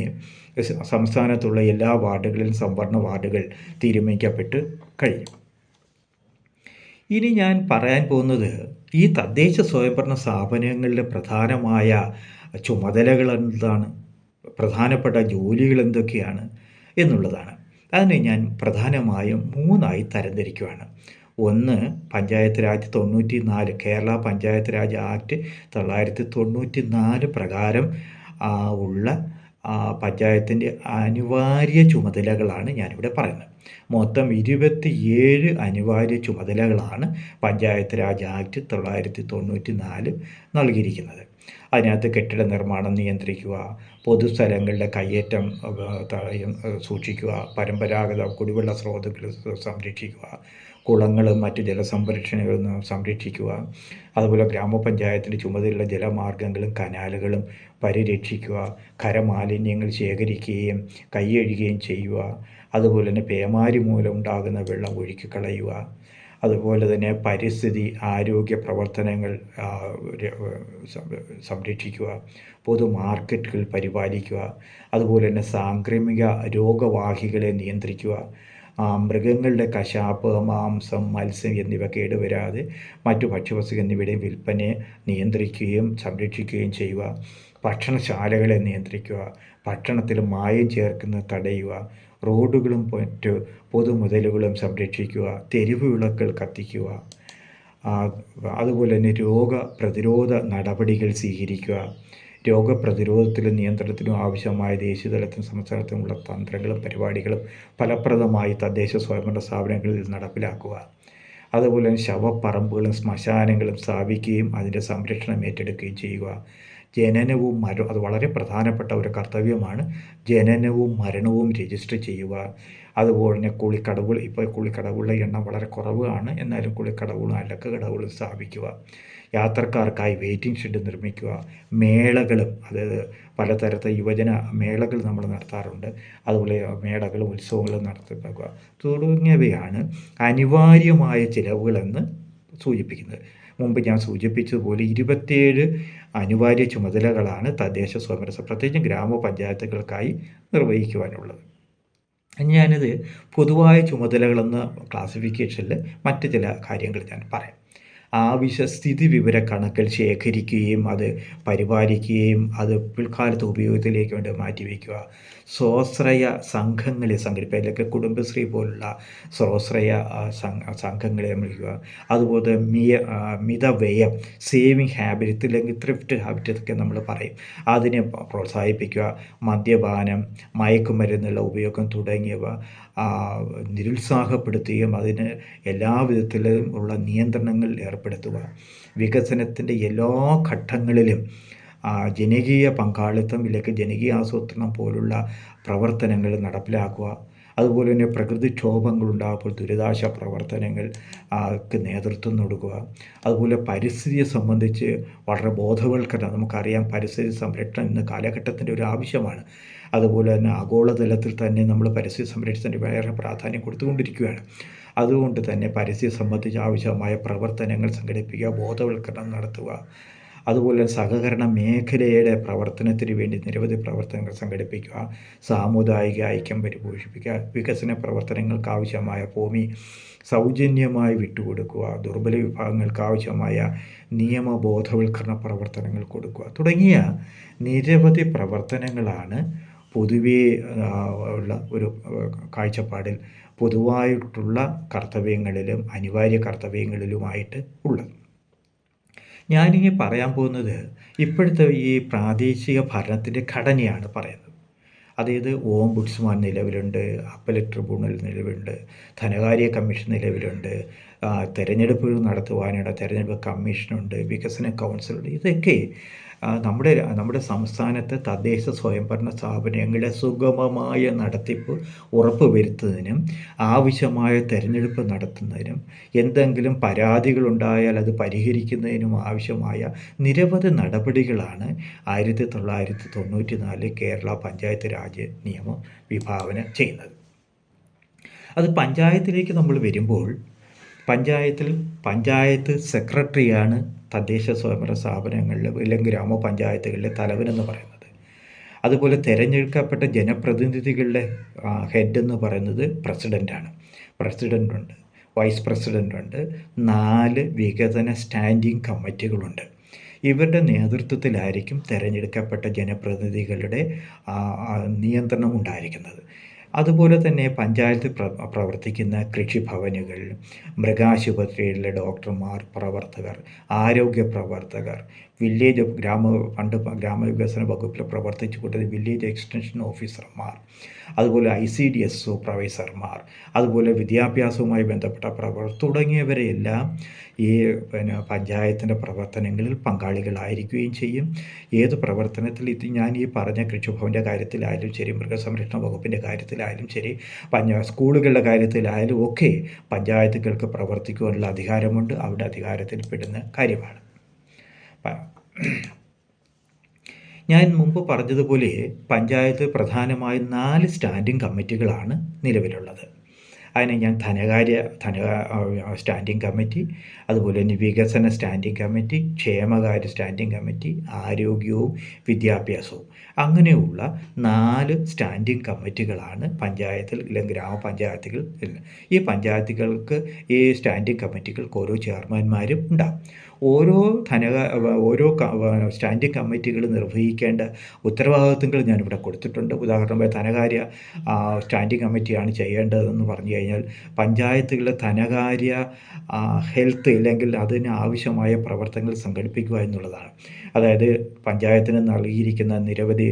സംസ്ഥാനത്തുള്ള എല്ലാ വാർഡുകളിലും സംവരണ വാർഡുകൾ തീരുമാനിക്കപ്പെട്ട് കഴിഞ്ഞു. ഇനി ഞാൻ പറയാൻ പോകുന്നത് ഈ തദ്ദേശ സ്വയംഭരണ സ്ഥാപനങ്ങളിലെ പ്രധാനമായ ചുമതലകൾ എന്താണ്, പ്രധാനപ്പെട്ട ജോലികൾ എന്തൊക്കെയാണ് എന്നുള്ളതാണ്. അതിനെ ഞാൻ പ്രധാനമായും 3ആയി തരംതിരിക്കുകയാണ്. ഒന്ന്, പഞ്ചായത്ത് രാജ് 94 കേരള പഞ്ചായത്ത് രാജ് ആക്ട് 1994 പ്രകാരം ഉള്ള പഞ്ചായത്തിൻ്റെ അനിവാര്യ ചുമതലകളാണ് ഞാനിവിടെ പറയുന്നത്. മൊത്തം 27 അനിവാര്യ ചുമതലകളാണ് പഞ്ചായത്ത് രാജ് ആക്ട് 1994 നൽകിയിരിക്കുന്നത്. അതിനകത്ത് കെട്ടിട നിർമ്മാണം നിയന്ത്രിക്കുക, പൊതുസ്ഥലങ്ങളുടെ കയ്യേറ്റം സൂക്ഷിക്കുക, പരമ്പരാഗത കുടിവെള്ള സ്രോതസ്സുകൾ സംരക്ഷിക്കുക, കുളങ്ങളും മറ്റ് ജലസംരക്ഷണകളും സംരക്ഷിക്കുക, അതുപോലെ ഗ്രാമപഞ്ചായത്തിൻ്റെ ചുമതലയുള്ള ജലമാർഗ്ഗങ്ങളും കനാലുകളും പരിരക്ഷിക്കുക, ഖരമാലിന്യങ്ങൾ ശേഖരിക്കുകയും കൈകഴുകുകയും ചെയ്യുക, അതുപോലെ തന്നെ പേമാരി മൂലം ഉണ്ടാകുന്ന വെള്ളം ഒഴുക്കിക്കളയുക, അതുപോലെ തന്നെ പരിസ്ഥിതി ആരോഗ്യ പ്രവർത്തനങ്ങൾ സംരക്ഷിക്കുക, പൊതു മാർക്കറ്റുകൾ പരിപാലിക്കുക, അതുപോലെ തന്നെ സാംക്രമിക രോഗവാഹികളെ നിയന്ത്രിക്കുക, മൃഗങ്ങളുടെ കശാപ്പ്, മാംസം, മത്സ്യം എന്നിവ കേടുവരാതെ മറ്റു ഭക്ഷ്യവസ്തുക്കൾ എന്നിവയുടെ വിൽപ്പനയെ നിയന്ത്രിക്കുകയും സംരക്ഷിക്കുകയും ചെയ്യുക, ഭക്ഷണശാലകളെ നിയന്ത്രിക്കുക, ഭക്ഷണത്തിൽ മായം ചേർക്കുന്നത് തടയുക, റോഡുകളും മറ്റ് പൊതുമുതലുകളും സംരക്ഷിക്കുക, തെരുവ് വിളക്കുകൾ കത്തിക്കുക, അതുപോലെ തന്നെ രോഗപ്രതിരോധ നടപടികൾ സ്വീകരിക്കുക, രോഗപ്രതിരോധത്തിലും നിയന്ത്രണത്തിനും ആവശ്യമായ ദേശീയതലത്തിലും സംസ്ഥാനത്തിലുമുള്ള തന്ത്രങ്ങളും പരിപാടികളും ഫലപ്രദമായി തദ്ദേശ സ്വയംഭരണ സ്ഥാപനങ്ങളിൽ നടപ്പിലാക്കുക, അതുപോലെ തന്നെ ശവപ്പറമ്പുകളും ശ്മശാനങ്ങളും സ്ഥാപിക്കുകയും അതിൻ്റെ സംരക്ഷണം ഏറ്റെടുക്കുകയും ചെയ്യുക, ജനനവും മരണവും, അത് വളരെ പ്രധാനപ്പെട്ട ഒരു കർത്തവ്യമാണ്, ജനനവും മരണവും രജിസ്റ്റർ ചെയ്യുക, അതുപോലെ തന്നെ കുളിക്കടവുകൾ, ഇപ്പോൾ കുളിക്കടവുകളുടെ എണ്ണം വളരെ കുറവാണ്, എന്നാലും കുളിക്കടവുകളും അലക്ക് കടവുകളും സ്ഥാപിക്കുക, യാത്രക്കാർക്കായി വെയിറ്റിംഗ് ഷെഡ് നിർമ്മിക്കുക, മേളകളും, അതായത് പലതരത്തിൽ യുവജന മേളകൾ നമ്മൾ നടത്താറുണ്ട്, അതുപോലെ മേളകളും ഉത്സവങ്ങളും നടത്തിക്കുക തുടങ്ങിയവയാണ് അനിവാര്യമായ ചിലവുകളെന്ന് സൂചിപ്പിക്കുന്നത്. മുമ്പ് ഞാൻ സൂചിപ്പിച്ചതുപോലെ 27 അനിവാര്യ ചുമതലകളാണ് തദ്ദേശ സ്വയംഭരണ പ്രത്യേകിച്ചും ഗ്രാമപഞ്ചായത്തുകൾക്കായി നിർവഹിക്കുവാനുള്ളത്. ഞാനിത് പൊതുവായ ചുമതലകളെന്ന ക്ലാസിഫിക്കേഷനിൽ മറ്റ് ചില കാര്യങ്ങൾ ഞാൻ പറയാം. ആവശ്യ സ്ഥിതി വിവര കണക്കുകൾ ശേഖരിക്കുകയും അത് പരിപാലിക്കുകയും അത് പിൽക്കാലത്ത് ഉപയോഗത്തിലേക്ക് വേണ്ടി മാറ്റിവെക്കുക, സ്വാശ്രയ സംഘങ്ങളെ സംഘടിപ്പിക്കുക, കുടുംബശ്രീ പോലുള്ള സ്വാശ്രയ സംഘങ്ങളെ നിർമ്മിക്കുക, അതുപോലെ മിതവ്യയം സേവിങ് ഹാബിറ്റ് അല്ലെങ്കിൽ ത്രിഫ്റ്റ് ഹാബിറ്റ് ഒക്കെ നമ്മൾ പറയും, അതിനെ പ്രോത്സാഹിപ്പിക്കുക, മദ്യപാനം, മയക്കുമരുന്നുള്ള ഉപയോഗം തുടങ്ങിയവ നിരുത്സാഹപ്പെടുത്തുകയും അതിന് എല്ലാവിധത്തിലും ഉള്ള നിയന്ത്രണങ്ങൾ ഏർപ്പെടുത്തുക, വികസനത്തിൻ്റെ എല്ലാ ഘട്ടങ്ങളിലും ജനകീയ പങ്കാളിത്തം ഇല്ലെങ്കിൽ ജനകീയ ആസൂത്രണം പോലുള്ള പ്രവർത്തനങ്ങൾ നടപ്പിലാക്കുക, അതുപോലെ തന്നെ പ്രകൃതിക്ഷോഭങ്ങൾ ഉണ്ടാകുമ്പോൾ ദുരിതാശ്വാസ പ്രവർത്തനങ്ങൾക്ക് നേതൃത്വം കൊടുക്കുക, അതുപോലെ പരിസ്ഥിതിയെ സംബന്ധിച്ച് വളരെ ബോധവൽക്കരണം, നമുക്കറിയാം പരിസ്ഥിതി സംരക്ഷണം ഇന്ന് കാലഘട്ടത്തിൻ്റെ ഒരു ആവശ്യമാണ്. അതുപോലെ തന്നെ ആഗോളതലത്തിൽ തന്നെ നമ്മൾ പരിസ്ഥിതി സംരക്ഷണത്തിന് വേറെ പ്രാധാന്യം കൊടുത്തുകൊണ്ടിരിക്കുകയാണ്. അതുകൊണ്ട് തന്നെ പരിസ്ഥിതി സംബന്ധിച്ച് ആവശ്യമായ പ്രവർത്തനങ്ങൾ സംഘടിപ്പിക്കുക, ബോധവൽക്കരണം നടത്തുക, അതുപോലെ സഹകരണ മേഖലയുടെ പ്രവർത്തനത്തിന് വേണ്ടി നിരവധി പ്രവർത്തനങ്ങൾ സംഘടിപ്പിക്കുക, സാമുദായിക ഐക്യം പരിപോഷിപ്പിക്കുക, വികസന പ്രവർത്തനങ്ങൾക്ക് ആവശ്യമായ ഭൂമി സൗജന്യമായി വിട്ടുകൊടുക്കുക, ദുർബല വിഭാഗങ്ങൾക്ക് ആവശ്യമായ നിയമബോധവൽക്കരണ പ്രവർത്തനങ്ങൾ കൊടുക്കുക തുടങ്ങിയ നിരവധി പ്രവർത്തനങ്ങളാണ് പൊതുവേ ഉള്ള ഒരു കാഴ്ചപ്പാടിൽ പൊതുവായിട്ടുള്ള കർത്തവ്യങ്ങളിലും അനിവാര്യ കർത്തവ്യങ്ങളിലുമായിട്ട് ഉള്ളത്. ഞാനിനി പറയാൻ പോകുന്നത് ഇപ്പോഴത്തെ ഈ പ്രാദേശിക ഭരണത്തിൻ്റെ ഘടനയാണ് പറയുന്നത്. അതായത് ഓംബുഡ്സ്മാൻ നിലവിലുണ്ട്, അപ്പലറ്റ് ട്രിബ്യൂണൽ നിലവിലുണ്ട്, ധനകാര്യ കമ്മീഷൻ നിലവിലുണ്ട്, തെരഞ്ഞെടുപ്പുകൾ നടത്തുവാനുള്ള തെരഞ്ഞെടുപ്പ് കമ്മീഷനുണ്ട്, വികസന കൗൺസിലുണ്ട്. ഇതൊക്കെ നമ്മുടെ സംസ്ഥാനത്തെ തദ്ദേശ സ്വയംഭരണ സ്ഥാപനങ്ങളുടെ സുഗമമായ നടത്തിപ്പ് ഉറപ്പുവരുത്തുന്നതിനും ആവശ്യമായ തെരഞ്ഞെടുപ്പ് നടത്തുന്നതിനും എന്തെങ്കിലും പരാതികളുണ്ടായാൽ അത് പരിഹരിക്കുന്നതിനും ആവശ്യമായ നിരവധി നടപടികളാണ് 1994 കേരള പഞ്ചായത്ത് രാജ് നിയമം വിഭാവന ചെയ്യുന്നത്. അത് പഞ്ചായത്തിലേക്ക് നമ്മൾ വരുമ്പോൾ പഞ്ചായത്ത് സെക്രട്ടറിയാണ് തദ്ദേശ സ്വയംഭരണ സ്ഥാപനങ്ങളിലെ അല്ലെങ്കിൽ ഗ്രാമപഞ്ചായത്തുകളിലെ തലവനെന്ന് പറയുന്നത്. അതുപോലെ തിരഞ്ഞെടുക്കപ്പെട്ട ജനപ്രതിനിധികളുടെ ഹെഡ് എന്ന് പറയുന്നത് പ്രസിഡൻ്റാണ്. പ്രസിഡൻ്റുണ്ട്, വൈസ് പ്രസിഡൻ്റുണ്ട്, 4 വികസന സ്റ്റാൻഡിംഗ് കമ്മിറ്റികളുണ്ട്. ഇവരുടെ നേതൃത്വത്തിലായിരിക്കും തിരഞ്ഞെടുക്കപ്പെട്ട ജനപ്രതിനിധികളുടെ നിയന്ത്രണം ഉണ്ടായിരിക്കുന്നത്. അതുപോലെ തന്നെ പഞ്ചായത്ത് പ്രവർത്തിക്കുന്ന കൃഷിഭവനുകൾ, മൃഗാശുപത്രിയിലെ ഡോക്ടർമാർ, പ്രവർത്തകർ, ആരോഗ്യ പ്രവർത്തകർ, ഗ്രാമവികസന വകുപ്പിൽ പ്രവർത്തിച്ചു കൊണ്ടിരുന്ന വില്ലേജ് എക്സ്റ്റൻഷൻ ഓഫീസർമാർ, അതുപോലെ ICDS സൂപ്പർവൈസർമാർ, അതുപോലെ വിദ്യാഭ്യാസവുമായി ബന്ധപ്പെട്ട പ്രവർത്തകർ തുടങ്ങിയവരെല്ലാം ഈ പഞ്ചായത്തിൻ്റെ പ്രവർത്തനങ്ങളിൽ പങ്കാളികളായിരിക്കുകയും ചെയ്യും. ഏത് പ്രവർത്തനത്തിൽ ഞാൻ ഈ പറഞ്ഞ കൃഷിഭവൻ്റെ കാര്യത്തിലായാലും ശരി, മൃഗസംരക്ഷണ വകുപ്പിൻ്റെ കാര്യത്തിലായാലും ശരി, സ്കൂളുകളുടെ കാര്യത്തിലായാലും ഒക്കെ പഞ്ചായത്തുകൾക്ക് പ്രവർത്തിക്കുവാനുള്ള അധികാരമുണ്ട്. അവിടെ അധികാരത്തിൽ പെടുന്ന കാര്യമാണ്. ഞാൻ മുമ്പ് പറഞ്ഞതുപോലെ പഞ്ചായത്ത് പ്രധാനമായും 4 സ്റ്റാൻഡിംഗ് കമ്മിറ്റികളാണ് നിലവിലുള്ളത്. അതിനെ ഞാൻ ധനകാര്യ സ്റ്റാൻഡിംഗ് കമ്മിറ്റി, അതുപോലെ തന്നെ വികസന സ്റ്റാൻഡിംഗ് കമ്മിറ്റി, ക്ഷേമകാര്യ സ്റ്റാൻഡിംഗ് കമ്മിറ്റി, ആരോഗ്യവും വിദ്യാഭ്യാസവും, അങ്ങനെയുള്ള 4 സ്റ്റാൻഡിംഗ് കമ്മിറ്റികളാണ് പഞ്ചായത്തിൽ അല്ലെങ്കിൽ ഗ്രാമപഞ്ചായത്തുകൾ. ഈ പഞ്ചായത്തുകൾക്ക് ഈ സ്റ്റാൻഡിംഗ് കമ്മിറ്റികൾക്ക് ഓരോ ചെയർമാന്മാരും ഉണ്ടാകും. ഓരോ സ്റ്റാൻഡിംഗ് കമ്മിറ്റികൾ നിർവഹിക്കേണ്ട ഉത്തരവാദിത്വങ്ങൾ ഞാനിവിടെ കൊടുത്തിട്ടുണ്ട്. ഉദാഹരണമായി ധനകാര്യ സ്റ്റാൻഡിംഗ് കമ്മിറ്റിയാണ് ചെയ്യേണ്ടതെന്ന് പറഞ്ഞു കഴിഞ്ഞാൽ പഞ്ചായത്തുകളുടെ ധനകാര്യ ഹെൽത്ത് ഇല്ലെങ്കിൽ അതിന് ആവശ്യമായ പ്രവർത്തനങ്ങൾ സംഘടിപ്പിക്കുക എന്നുള്ളതാണ്. അതായത് പഞ്ചായത്തിന് നൽകിയിരിക്കുന്ന നിരവധി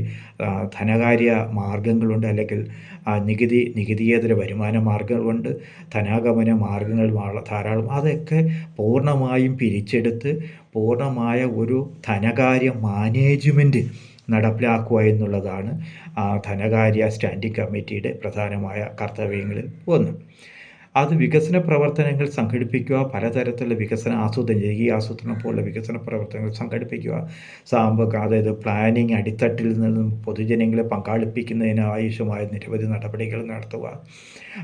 ധനകാര്യ മാർഗങ്ങളുണ്ട്, അല്ലെങ്കിൽ നികുതിയേതര വരുമാന മാർഗങ്ങളുണ്ട്, ധനാഗമന മാർഗങ്ങൾ ധാരാളം. അതൊക്കെ പൂർണ്ണമായും പിരിച്ചെടുത്ത് പൂർണ്ണമായ ഒരു ധനകാര്യ മാനേജ്മെൻറ്റ് നടപ്പിലാക്കുക എന്നുള്ളതാണ് ധനകാര്യ സ്റ്റാൻഡിംഗ് കമ്മിറ്റിയുടെ പ്രധാനമായ കർത്തവ്യങ്ങളിൽ ഒന്ന്. അത് വികസന പ്രവർത്തനങ്ങൾ സംഘടിപ്പിക്കുക, പലതരത്തിലുള്ള വികസന ജനകീയ ആസൂത്രണം പോലുള്ള വികസന പ്രവർത്തനങ്ങൾ സംഘടിപ്പിക്കുക, അതായത് പ്ലാനിങ് അടിത്തട്ടിൽ നിന്നും പൊതുജനങ്ങളെ പങ്കാളിപ്പിക്കുന്നതിന് ആവശ്യമായ നിരവധി നടപടികൾ നടത്തുക.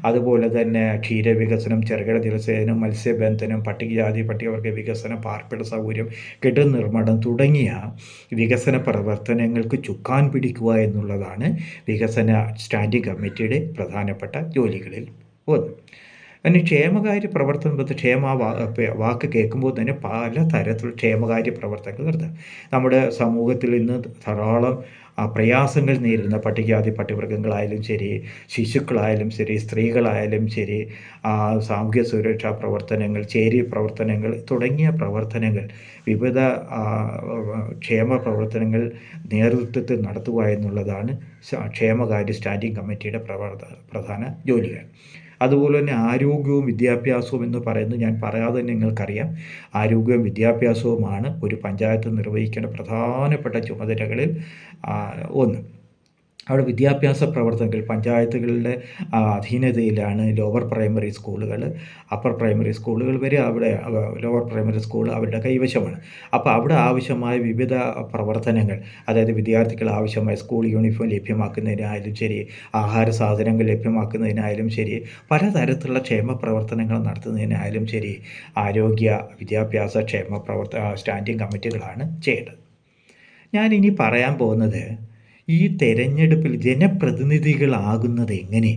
അതുപോലെ തന്നെ ക്ഷീരവികസനം, ചെറുകിട ജലസേചനം, മത്സ്യബന്ധനം, പട്ടികജാതി പട്ടികവർഗ വികസനം, പാർപ്പിട സൗകര്യം, കെട്ടിട നിർമ്മാണം തുടങ്ങിയ വികസന പ്രവർത്തനങ്ങൾക്ക് ചുക്കാൻ പിടിക്കുക എന്നുള്ളതാണ് വികസന സ്റ്റാൻഡിംഗ് കമ്മിറ്റിയുടെ പ്രധാനപ്പെട്ട ജോലികളിൽ ഒന്ന്. പിന്നെ ക്ഷേമകാര്യ പ്രവർത്തനം, വാക്ക് കേൾക്കുമ്പോൾ തന്നെ പല തരത്തിലുള്ള ക്ഷേമകാര്യ പ്രവർത്തനങ്ങൾ നടത്തുക. നമ്മുടെ സമൂഹത്തിൽ ഇന്ന് ധാരാളം പ്രയാസങ്ങൾ നേരിടുന്ന പട്ടികജാതി പട്ടികവർഗങ്ങളായാലും ശരി, ശിശുക്കളായാലും ശരി, സ്ത്രീകളായാലും ശരി, സാമൂഹ്യ സുരക്ഷാ പ്രവർത്തനങ്ങൾ, ചേരി പ്രവർത്തനങ്ങൾ തുടങ്ങിയ പ്രവർത്തനങ്ങൾ, വിവിധ ക്ഷേമ പ്രവർത്തനങ്ങൾ നേതൃത്വത്തിൽ നടത്തുക എന്നുള്ളതാണ് ക്ഷേമകാര്യ സ്റ്റാൻഡിംഗ് കമ്മിറ്റിയുടെ പ്രധാന ജോലികൾ. അതുപോലെ തന്നെ ആരോഗ്യവും വിദ്യാഭ്യാസവും എന്ന് പറയുന്നത് ഞാൻ പറയാതെ തന്നെ നിങ്ങൾക്കറിയാം. ആരോഗ്യവും വിദ്യാഭ്യാസവുമാണ് ഒരു പഞ്ചായത്ത് നിർവഹിക്കേണ്ട പ്രധാനപ്പെട്ട ചുമതലകളിൽ ഒന്ന്. അവിടെ വിദ്യാഭ്യാസ പ്രവർത്തനങ്ങൾ പഞ്ചായത്തുകളുടെ അധീനതയിലാണ് ലോവർ പ്രൈമറി സ്കൂളുകൾ, അപ്പർ പ്രൈമറി സ്കൂളുകൾ വരെ. അവിടെ ലോവർ പ്രൈമറി സ്കൂൾ അവരുടെ കൈവശമാണ്. അപ്പോൾ അവിടെ ആവശ്യമായ വിവിധ പ്രവർത്തനങ്ങൾ, അതായത് വിദ്യാർത്ഥികൾ ആവശ്യമായ സ്കൂൾ യൂണിഫോം ലഭ്യമാക്കുന്നതിനായാലും ശരി, ആഹാര സാധനങ്ങൾ ലഭ്യമാക്കുന്നതിനായാലും ശരി, പലതരത്തിലുള്ള ക്ഷേമ പ്രവർത്തനങ്ങൾ നടത്തുന്നതിനായാലും ശരി, ആരോഗ്യ വിദ്യാഭ്യാസ സ്റ്റാൻഡിംഗ് കമ്മിറ്റികളാണ് ചെയ്യേണ്ടത്. ഞാനിനി പറയാൻ പോകുന്നത് ഈ തെരഞ്ഞെടുപ്പിൽ ജനപ്രതിനിധികളാകുന്നത് എങ്ങനെ,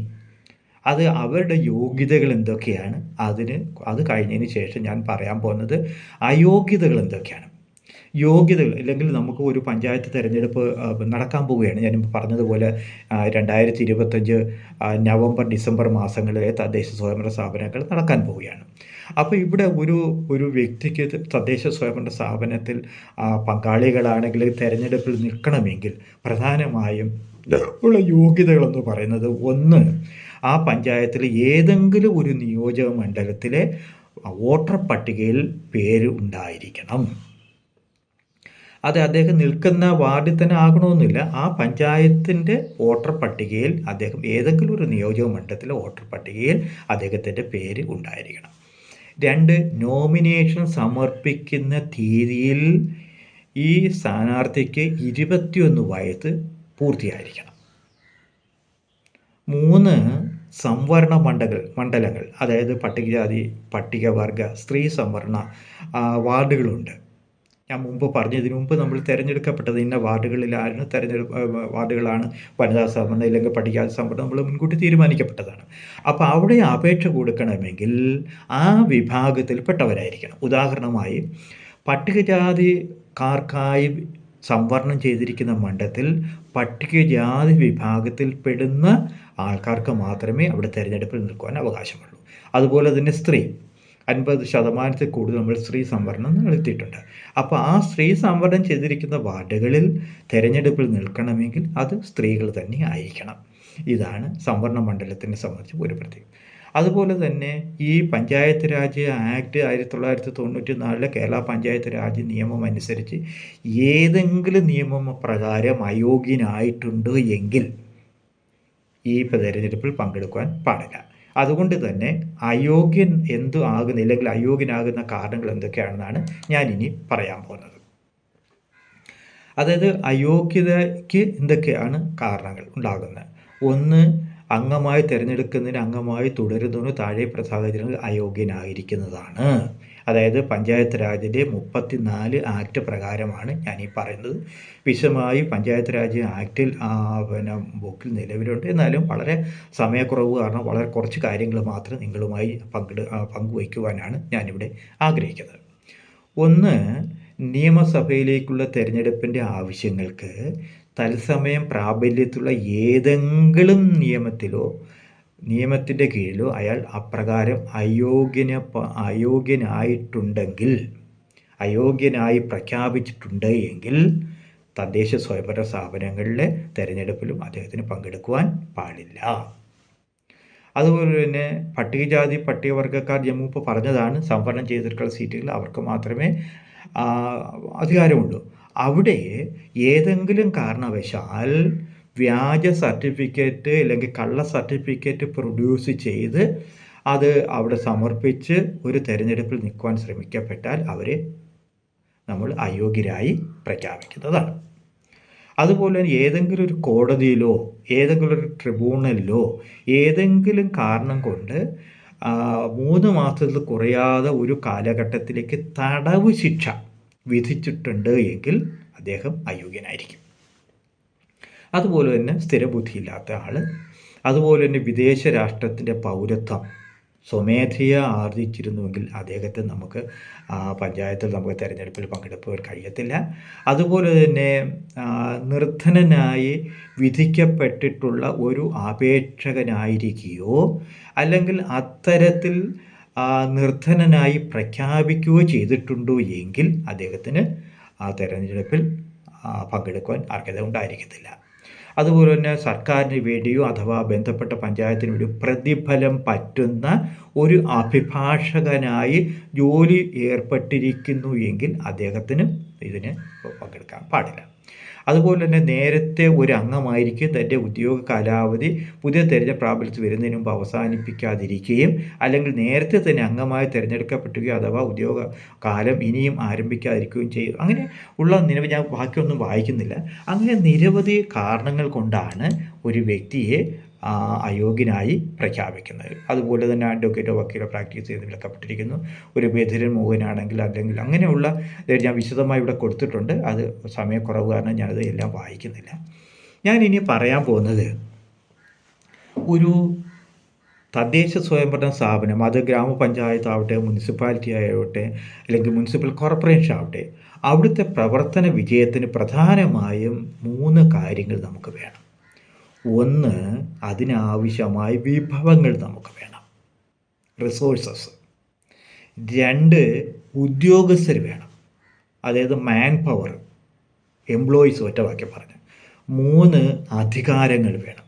അവരുടെ യോഗ്യതകൾ എന്തൊക്കെയാണ്, അത് കഴിഞ്ഞതിന് ശേഷം ഞാൻ പറയാൻ പോകുന്നത് അയോഗ്യതകൾ എന്തൊക്കെയാണ്. യോഗ്യതകൾ ഇല്ലെങ്കിൽ നമുക്ക് ഒരു പഞ്ചായത്ത് തിരഞ്ഞെടുപ്പ് നടക്കാൻ പോവുകയാണ്. ഞാനിപ്പോൾ പറഞ്ഞതുപോലെ 2025 നവംബർ, ഡിസംബർ മാസങ്ങളിലെ തദ്ദേശ സ്വയംഭരണ സ്ഥാപനങ്ങൾ നടക്കാൻ പോവുകയാണ്. അപ്പോൾ ഇവിടെ ഒരു വ്യക്തിക്ക് തദ്ദേശ സ്വയംഭരണ സ്ഥാപനത്തിൽ പങ്കാളികളാണെങ്കിൽ തിരഞ്ഞെടുപ്പിൽ നിൽക്കണമെങ്കിൽ പ്രധാനമായും ഉള്ള യോഗ്യതകളെന്ന് പറയുന്നത്, ഒന്ന്, ആ പഞ്ചായത്തിൽ ഏതെങ്കിലും ഒരു നിയോജക മണ്ഡലത്തിലെ വോട്ടർ പട്ടികയിൽ പേര് ഉണ്ടായിരിക്കണം. അത് അദ്ദേഹം നിൽക്കുന്ന വാർഡിൽ തന്നെ ആകണമെന്നില്ല. ആ പഞ്ചായത്തിൻ്റെ വോട്ടർ പട്ടികയിൽ അദ്ദേഹം ഏതെങ്കിലും ഒരു നിയോജക മണ്ഡലത്തിലെ വോട്ടർ പട്ടികയിൽ അദ്ദേഹത്തിൻ്റെ പേര് ഉണ്ടായിരിക്കണം. 2, നോമിനേഷൻ സമർപ്പിക്കുന്ന തീയതിയിൽ ഈ സ്ഥാനാർത്ഥിക്ക് 21 വയസ്സ് പൂർത്തിയായിരിക്കണം. 3, സംവരണ മണ്ഡലങ്ങൾ, അതായത് പട്ടികജാതി, പട്ടികവർഗ, സ്ത്രീ സംവരണ വാർഡുകളുണ്ട്. ഞാൻ മുമ്പ് പറഞ്ഞതിന് മുമ്പ് നമ്മൾ തിരഞ്ഞെടുക്കപ്പെട്ടത് ഇന്ന വാർഡുകളിലാണ് വാർഡുകളാണ് വനിതാ സംവരണം അല്ലെങ്കിൽ പട്ടികജാതി സംവരണം നമ്മൾ മുൻകൂട്ടി തീരുമാനിക്കപ്പെട്ടതാണ്. അപ്പോൾ അവിടെ അപേക്ഷ കൊടുക്കണമെങ്കിൽ ആ വിഭാഗത്തിൽപ്പെട്ടവരായിരിക്കണം. ഉദാഹരണമായി പട്ടികജാതിക്കാർക്കായി സംവരണം ചെയ്തിരിക്കുന്ന മണ്ഡലത്തിൽ പട്ടികജാതി വിഭാഗത്തിൽപ്പെടുന്ന ആൾക്കാർക്ക് മാത്രമേ അവിടെ തിരഞ്ഞെടുപ്പിൽ നിൽക്കുവാൻ അവകാശമുള്ളൂ. അതുപോലെ തന്നെ സ്ത്രീ 50% കൂടുതൽ നമ്മൾ സ്ത്രീ സംവരണം നടത്തിയിട്ടുണ്ട്. അപ്പോൾ ആ സ്ത്രീ സംവരണം ചെയ്തിരിക്കുന്ന വാർഡുകളിൽ തിരഞ്ഞെടുപ്പിൽ നിൽക്കണമെങ്കിൽ അത് സ്ത്രീകൾ തന്നെ ആയിരിക്കണം. ഇതാണ് സംവരണ മണ്ഡലത്തിനെ സംബന്ധിച്ച് ഒരു പ്രത്യേകത. അതുപോലെ തന്നെ ഈ പഞ്ചായത്ത് രാജ് ആക്ട് 1994 കേരള പഞ്ചായത്ത് രാജ് നിയമം അനുസരിച്ച് ഏതെങ്കിലും നിയമപ്രകാരം അയോഗ്യനായിട്ടുണ്ട് എങ്കിൽ ഈ തെരഞ്ഞെടുപ്പിൽ പങ്കെടുക്കുവാൻ പാടില്ല. അതുകൊണ്ട് തന്നെ അയോഗ്യൻ അല്ലെങ്കിൽ അയോഗ്യനാകുന്ന കാരണങ്ങൾ എന്തൊക്കെയാണെന്നാണ് ഞാനിനി പറയാൻ പോകുന്നത്. അതായത് അയോഗ്യതയ്ക്ക് എന്തൊക്കെയാണ് കാരണങ്ങൾ ഉണ്ടാകുന്നത്? 1, അംഗമായി തിരഞ്ഞെടുക്കുന്നതിന് അംഗമായി തുടരുന്നതിന് താഴെ സാഹചര്യങ്ങൾ അയോഗ്യനായിരിക്കുന്നതാണ്. അതായത് പഞ്ചായത്ത് രാജിൻ്റെ 34 ആക്ട് പ്രകാരമാണ് ഞാനീ പറയുന്നത്. വിശദമായി പഞ്ചായത്ത് രാജ് ആക്ടിൽ ബുക്കിൽ നിലവിലുണ്ട്. എന്നാലും വളരെ സമയക്കുറവ് കാരണം വളരെ കുറച്ച് കാര്യങ്ങൾ മാത്രം നിങ്ങളുമായി പങ്കുവയ്ക്കുവാനാണ് ഞാനിവിടെ ആഗ്രഹിക്കുന്നത്. 1, നിയമസഭയിലേക്കുള്ള തിരഞ്ഞെടുപ്പിൻ്റെ ആവശ്യങ്ങൾക്ക് തത്സമയം പ്രാബല്യത്തിലുള്ള ഏതെങ്കിലും നിയമത്തിൻ്റെ കീഴിലോ അയാൾ അപ്രകാരം അയോഗ്യനായി പ്രഖ്യാപിച്ചിട്ടുണ്ട് എങ്കിൽ തദ്ദേശ സ്വയംഭരണ സ്ഥാപനങ്ങളിലെ തിരഞ്ഞെടുപ്പിലും അദ്ദേഹത്തിന് പങ്കെടുക്കുവാൻ പാടില്ല. അതുപോലെ തന്നെ പട്ടികജാതി പട്ടികവർഗക്കാർ മുമ്പ് പറഞ്ഞതാണ്, സംവരണം ചെയ്തിട്ടുള്ള സീറ്റുകൾ അവർക്ക് മാത്രമേ അധികാരമുള്ളൂ. അവിടെ ഏതെങ്കിലും കാരണവശാൽ വ്യാജ സർട്ടിഫിക്കറ്റ് അല്ലെങ്കിൽ കള്ള സർട്ടിഫിക്കറ്റ് പ്രൊഡ്യൂസ് ചെയ്ത് അത് അവിടെ സമർപ്പിച്ച് ഒരു തിരഞ്ഞെടുപ്പിൽ നിൽക്കുവാൻ ശ്രമിക്കപ്പെട്ടാൽ അവരെ നമ്മൾ അയോഗ്യരായി പ്രഖ്യാപിക്കുന്നതാണ്. അതുപോലെ തന്നെ ഏതെങ്കിലും ഒരു കോടതിയിലോ ഏതെങ്കിലും ഒരു ട്രിബ്യൂണലിലോ ഏതെങ്കിലും കാരണം കൊണ്ട് 3 മാസത്തിൽ കുറയാതെ ഒരു കാലഘട്ടത്തിലേക്ക് തടവ് ശിക്ഷ വിധിച്ചിട്ടുണ്ട് എങ്കിൽ അദ്ദേഹം അയോഗ്യനായിരിക്കും. അതുപോലെ തന്നെ സ്ഥിരബുദ്ധിയില്ലാത്ത ആൾ, അതുപോലെ തന്നെ വിദേശ രാഷ്ട്രത്തിൻ്റെ പൗരത്വം സ്വമേധയാ ആർജിച്ചിരുന്നുവെങ്കിൽ അദ്ദേഹത്തെ നമുക്ക് പഞ്ചായത്തിൽ നമുക്ക് തിരഞ്ഞെടുപ്പിൽ പങ്കെടുക്കാൻ കഴിയത്തില്ല. അതുപോലെ തന്നെ നിർധനനായി വിധിക്കപ്പെട്ടിട്ടുള്ള ഒരു അപേക്ഷകനായിരിക്കുകയോ അല്ലെങ്കിൽ അത്തരത്തിൽ നിർധനനായി പ്രഖ്യാപിക്കുകയോ ചെയ്തിട്ടുണ്ടോ എങ്കിൽ അദ്ദേഹത്തിന് ആ തിരഞ്ഞെടുപ്പിൽ പങ്കെടുക്കുവാൻ അർഹത ഉണ്ടായിരിക്കത്തില്ല. അതുപോലെ തന്നെ സർക്കാരിന് വേണ്ടിയോ അഥവാ ബന്ധപ്പെട്ട പഞ്ചായത്തിന് വേണ്ടിയോ പ്രതിഫലം പറ്റുന്ന ഒരു അഭിഭാഷകനായി ജോലി ഏർപ്പെട്ടിരിക്കുന്നു എങ്കിൽ അദ്ദേഹത്തിന് ഇതിന് പങ്കെടുക്കാൻ പാടില്ല. അതുപോലെ തന്നെ നേരത്തെ ഒരു അംഗമായിരിക്കും തൻ്റെ ഉദ്യോഗ കാലാവധി പുതിയ തിരഞ്ഞെടുപ്പ് പ്രാബല്യത്തിൽ വരുന്നതിന് മുമ്പ് അവസാനിപ്പിക്കാതിരിക്കുകയും അല്ലെങ്കിൽ നേരത്തെ തന്നെ അംഗമായി തിരഞ്ഞെടുക്കപ്പെടുകയോ അഥവാ ഉദ്യോഗ കാലം ഇനിയും ആരംഭിക്കാതിരിക്കുകയും ചെയ്യും. അങ്ങനെ ഉള്ള നിരവധി, ഞാൻ ബാക്കിയൊന്നും വായിക്കുന്നില്ല, അങ്ങനെ നിരവധി കാരണങ്ങൾ കൊണ്ടാണ് ഒരു വ്യക്തിയെ അയോഗ്യനായി പ്രഖ്യാപിക്കുന്നത്. അതുപോലെ തന്നെ അഡ്വക്കേറ്റോ വക്കീലോ പ്രാക്ടീസ് ചെയ്ത് വിലക്കപ്പെട്ടിരിക്കുന്നു. ഒരു ബധിരൻ മോഹനാണെങ്കിൽ അല്ലെങ്കിൽ അങ്ങനെയുള്ള ഞാൻ വിശദമായി ഇവിടെ കൊടുത്തിട്ടുണ്ട്. അത് സമയക്കുറവ് കാരണം ഞാനത് എല്ലാം വായിക്കുന്നില്ല. ഞാൻ ഇനി പറയാൻ പോകുന്നത് ഒരു തദ്ദേശ സ്വയംഭരണ സ്ഥാപനം, അത് ഗ്രാമപഞ്ചായത്ത് ആവട്ടെ, മുനിസിപ്പാലിറ്റി ആവട്ടെ, അല്ലെങ്കിൽ മുനിസിപ്പൽ കോർപ്പറേഷൻ ആവട്ടെ, അവിടുത്തെ പ്രവർത്തന വിജയത്തിന് പ്രധാനമായും 3 കാര്യങ്ങൾ നമുക്ക് വേണം. ഒന്ന്, അതിനാവശ്യമായ വിഭവങ്ങൾ നമുക്ക് വേണം, റിസോഴ്സസ്. 2, ഉദ്യോഗസ്ഥർ വേണം, അതായത് മാൻ പവർ, എംപ്ലോയീസ് ഒറ്റ വാക്യം പറഞ്ഞു. 3, അധികാരങ്ങൾ വേണം.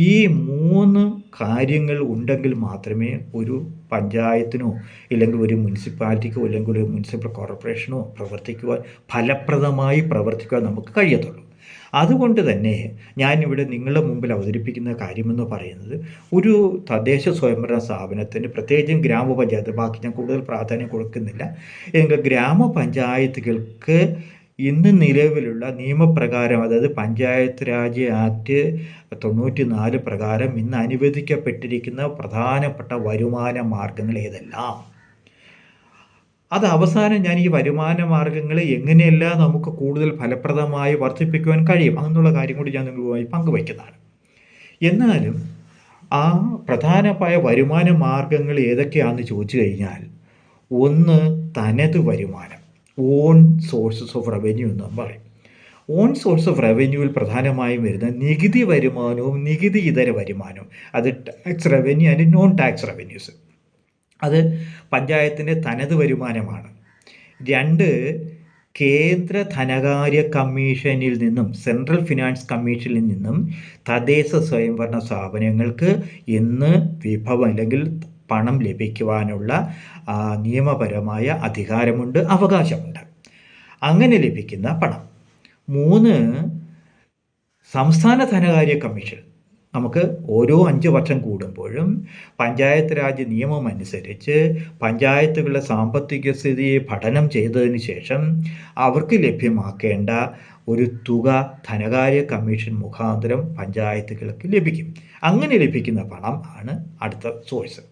ഈ 3 കാര്യങ്ങൾ ഉണ്ടെങ്കിൽ മാത്രമേ ഒരു പഞ്ചായത്തിനോ ഇല്ലെങ്കിൽ ഒരു മുനിസിപ്പാലിറ്റിക്കോ അല്ലെങ്കിൽ ഒരു മുനിസിപ്പൽ കോർപ്പറേഷനോ ഫലപ്രദമായി പ്രവർത്തിക്കുവാൻ നമുക്ക് കഴിയത്തുള്ളൂ. അതുകൊണ്ട് തന്നെ ഞാനിവിടെ നിങ്ങളുടെ മുമ്പിൽ അവതരിപ്പിക്കുന്ന കാര്യമെന്ന് പറയുന്നത്, ഒരു തദ്ദേശ സ്വയംഭരണ സ്ഥാപനത്തിന്, പ്രത്യേകിച്ചും ഗ്രാമപഞ്ചായത്ത്, ബാക്കി ഞാൻ കൂടുതൽ പ്രാധാന്യം കൊടുക്കുന്നില്ല, എങ്കിൽ ഗ്രാമപഞ്ചായത്തുകൾക്ക് ഇന്ന് നിലവിലുള്ള നിയമപ്രകാരം, അതായത് പഞ്ചായത്ത് രാജ് ആക്ട് 94 പ്രകാരം ഇന്ന് അനുവദിക്കപ്പെട്ടിരിക്കുന്ന പ്രധാനപ്പെട്ട വരുമാന മാർഗങ്ങൾ ഏതെല്ലാം, അത് അവസാനം ഞാൻ ഈ വരുമാന മാർഗങ്ങളെ എങ്ങനെയെല്ലാം നമുക്ക് കൂടുതൽ ഫലപ്രദമായി വർദ്ധിപ്പിക്കുവാൻ കഴിയും എന്നുള്ള കാര്യം കൂടി ഞാൻ നിങ്ങളുമായി പങ്കുവയ്ക്കുന്നതാണ്. എന്നാലും ആ പ്രധാനമായ വരുമാന മാർഗങ്ങൾ ഏതൊക്കെയാണെന്ന് ചോദിച്ചു കഴിഞ്ഞാൽ, ഒന്ന്, തനത് വരുമാനം, ഓൺ സോഴ്സസ് ഓഫ് റവന്യൂ എന്ന് പറയും. ഓൺ സോഴ്സ് ഓഫ് റവന്യൂവിൽ പ്രധാനമായും വരുന്ന നികുതി വരുമാനവും നികുതി ഇതര വരുമാനവും, അത് tax revenue and non tax revenues, അത് പഞ്ചായത്തിൻ്റെ തനത് വരുമാനമാണ്. 2, കേന്ദ്ര ധനകാര്യ കമ്മീഷനിൽ നിന്നും, സെൻട്രൽ ഫിനാൻസ് കമ്മീഷനിൽ നിന്നും തദ്ദേശ സ്വയംഭരണ സ്ഥാപനങ്ങൾക്ക് ഇന്ന് വിഭവം അല്ലെങ്കിൽ പണം ലഭിക്കുവാനുള്ള നിയമപരമായ അധികാരമുണ്ട്, അവകാശമുണ്ട്. അങ്ങനെ ലഭിക്കുന്ന പണം. 3, സംസ്ഥാന ധനകാര്യ കമ്മീഷൻ. നമുക്ക് ഓരോ 5 വർഷം കൂടുമ്പോഴും പഞ്ചായത്ത് രാജ് നിയമം അനുസരിച്ച് പഞ്ചായത്തുകളുടെ സാമ്പത്തിക സ്ഥിതിയെ പഠനം ചെയ്തതിന് ശേഷം അവർക്ക് ലഭ്യമാക്കേണ്ട ഒരു തുക ധനകാര്യ കമ്മീഷൻ മുഖാന്തരം പഞ്ചായത്തുകൾക്ക് ലഭിക്കും. അങ്ങനെ ലഭിക്കുന്ന പണം ആണ് അടുത്ത സോഴ്സ്.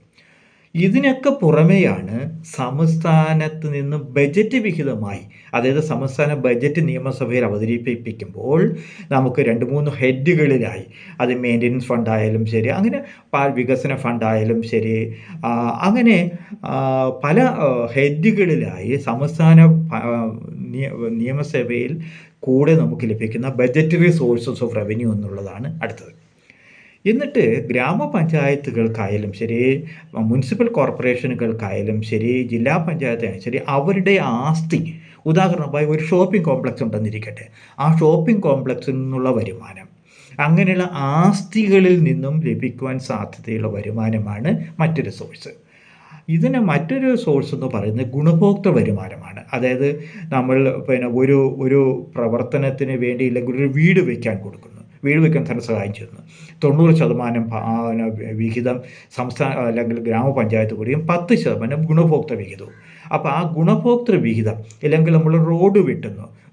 ഇതിനൊക്കെ പുറമെയാണ് സംസ്ഥാനത്ത് നിന്ന് ബജറ്റ് വിഹിതമായി, അതായത് സംസ്ഥാന ബജറ്റ് നിയമസഭയിൽ അവതരിപ്പിക്കുമ്പോൾ നമുക്ക് 2-3 ഹെഡുകളിലായി, അത് മെയിൻ്റനൻസ് ഫണ്ടായാലും ശരി, അങ്ങനെ വികസന ഫണ്ടായാലും ശരി, അങ്ങനെ പല ഹെഡുകളിലായി സംസ്ഥാന നിയമസഭയിൽ കൂടെ നമുക്ക് ലഭിക്കുന്ന ബജറ്ററി സോഴ്സസ് ഓഫ് റവന്യൂ എന്നുള്ളതാണ് അടുത്തത്. എന്നിട്ട് ഗ്രാമപഞ്ചായത്തുകൾക്കായാലും ശരി, മുനിസിപ്പൽ കോർപ്പറേഷനുകൾക്കായാലും ശരി, ജില്ലാ പഞ്ചായത്തായാലും ശരി, അവരുടെ ആസ്തി, ഉദാഹരണമായി ഒരു ഷോപ്പിംഗ് കോംപ്ലക്സ് ഉണ്ടെന്നിരിക്കട്ടെ, ആ ഷോപ്പിംഗ് കോംപ്ലക്സിൽ നിന്നുള്ള വരുമാനം, അങ്ങനെയുള്ള ആസ്തികളിൽ നിന്നും ലഭിക്കുവാൻ സാധ്യതയുള്ള വരുമാനമാണ് മറ്റൊരു സോഴ്സ്. ഇതിന് മറ്റൊരു സോഴ്സ് എന്ന് പറയുന്നത് ഗുണഭോക്തൃ വരുമാനമാണ്. അതായത് നമ്മൾ ഒരു പ്രവർത്തനത്തിന് വേണ്ടി, ഇല്ലെങ്കിൽ ഒരു വീട് വയ്ക്കാൻ കൊടുക്കുന്നു, വീട് വയ്ക്കാൻ ധനസഹായം ചെയ്യുന്നു, 90% വിഹിതം സംസ്ഥാന അല്ലെങ്കിൽ ഗ്രാമപഞ്ചായത്ത് കൂടിയും 10% ഗുണഭോക്തൃ വിഹിതവും. അപ്പോൾ ആ ഗുണഭോക്തൃ വിഹിതം, അല്ലെങ്കിൽ നമ്മൾ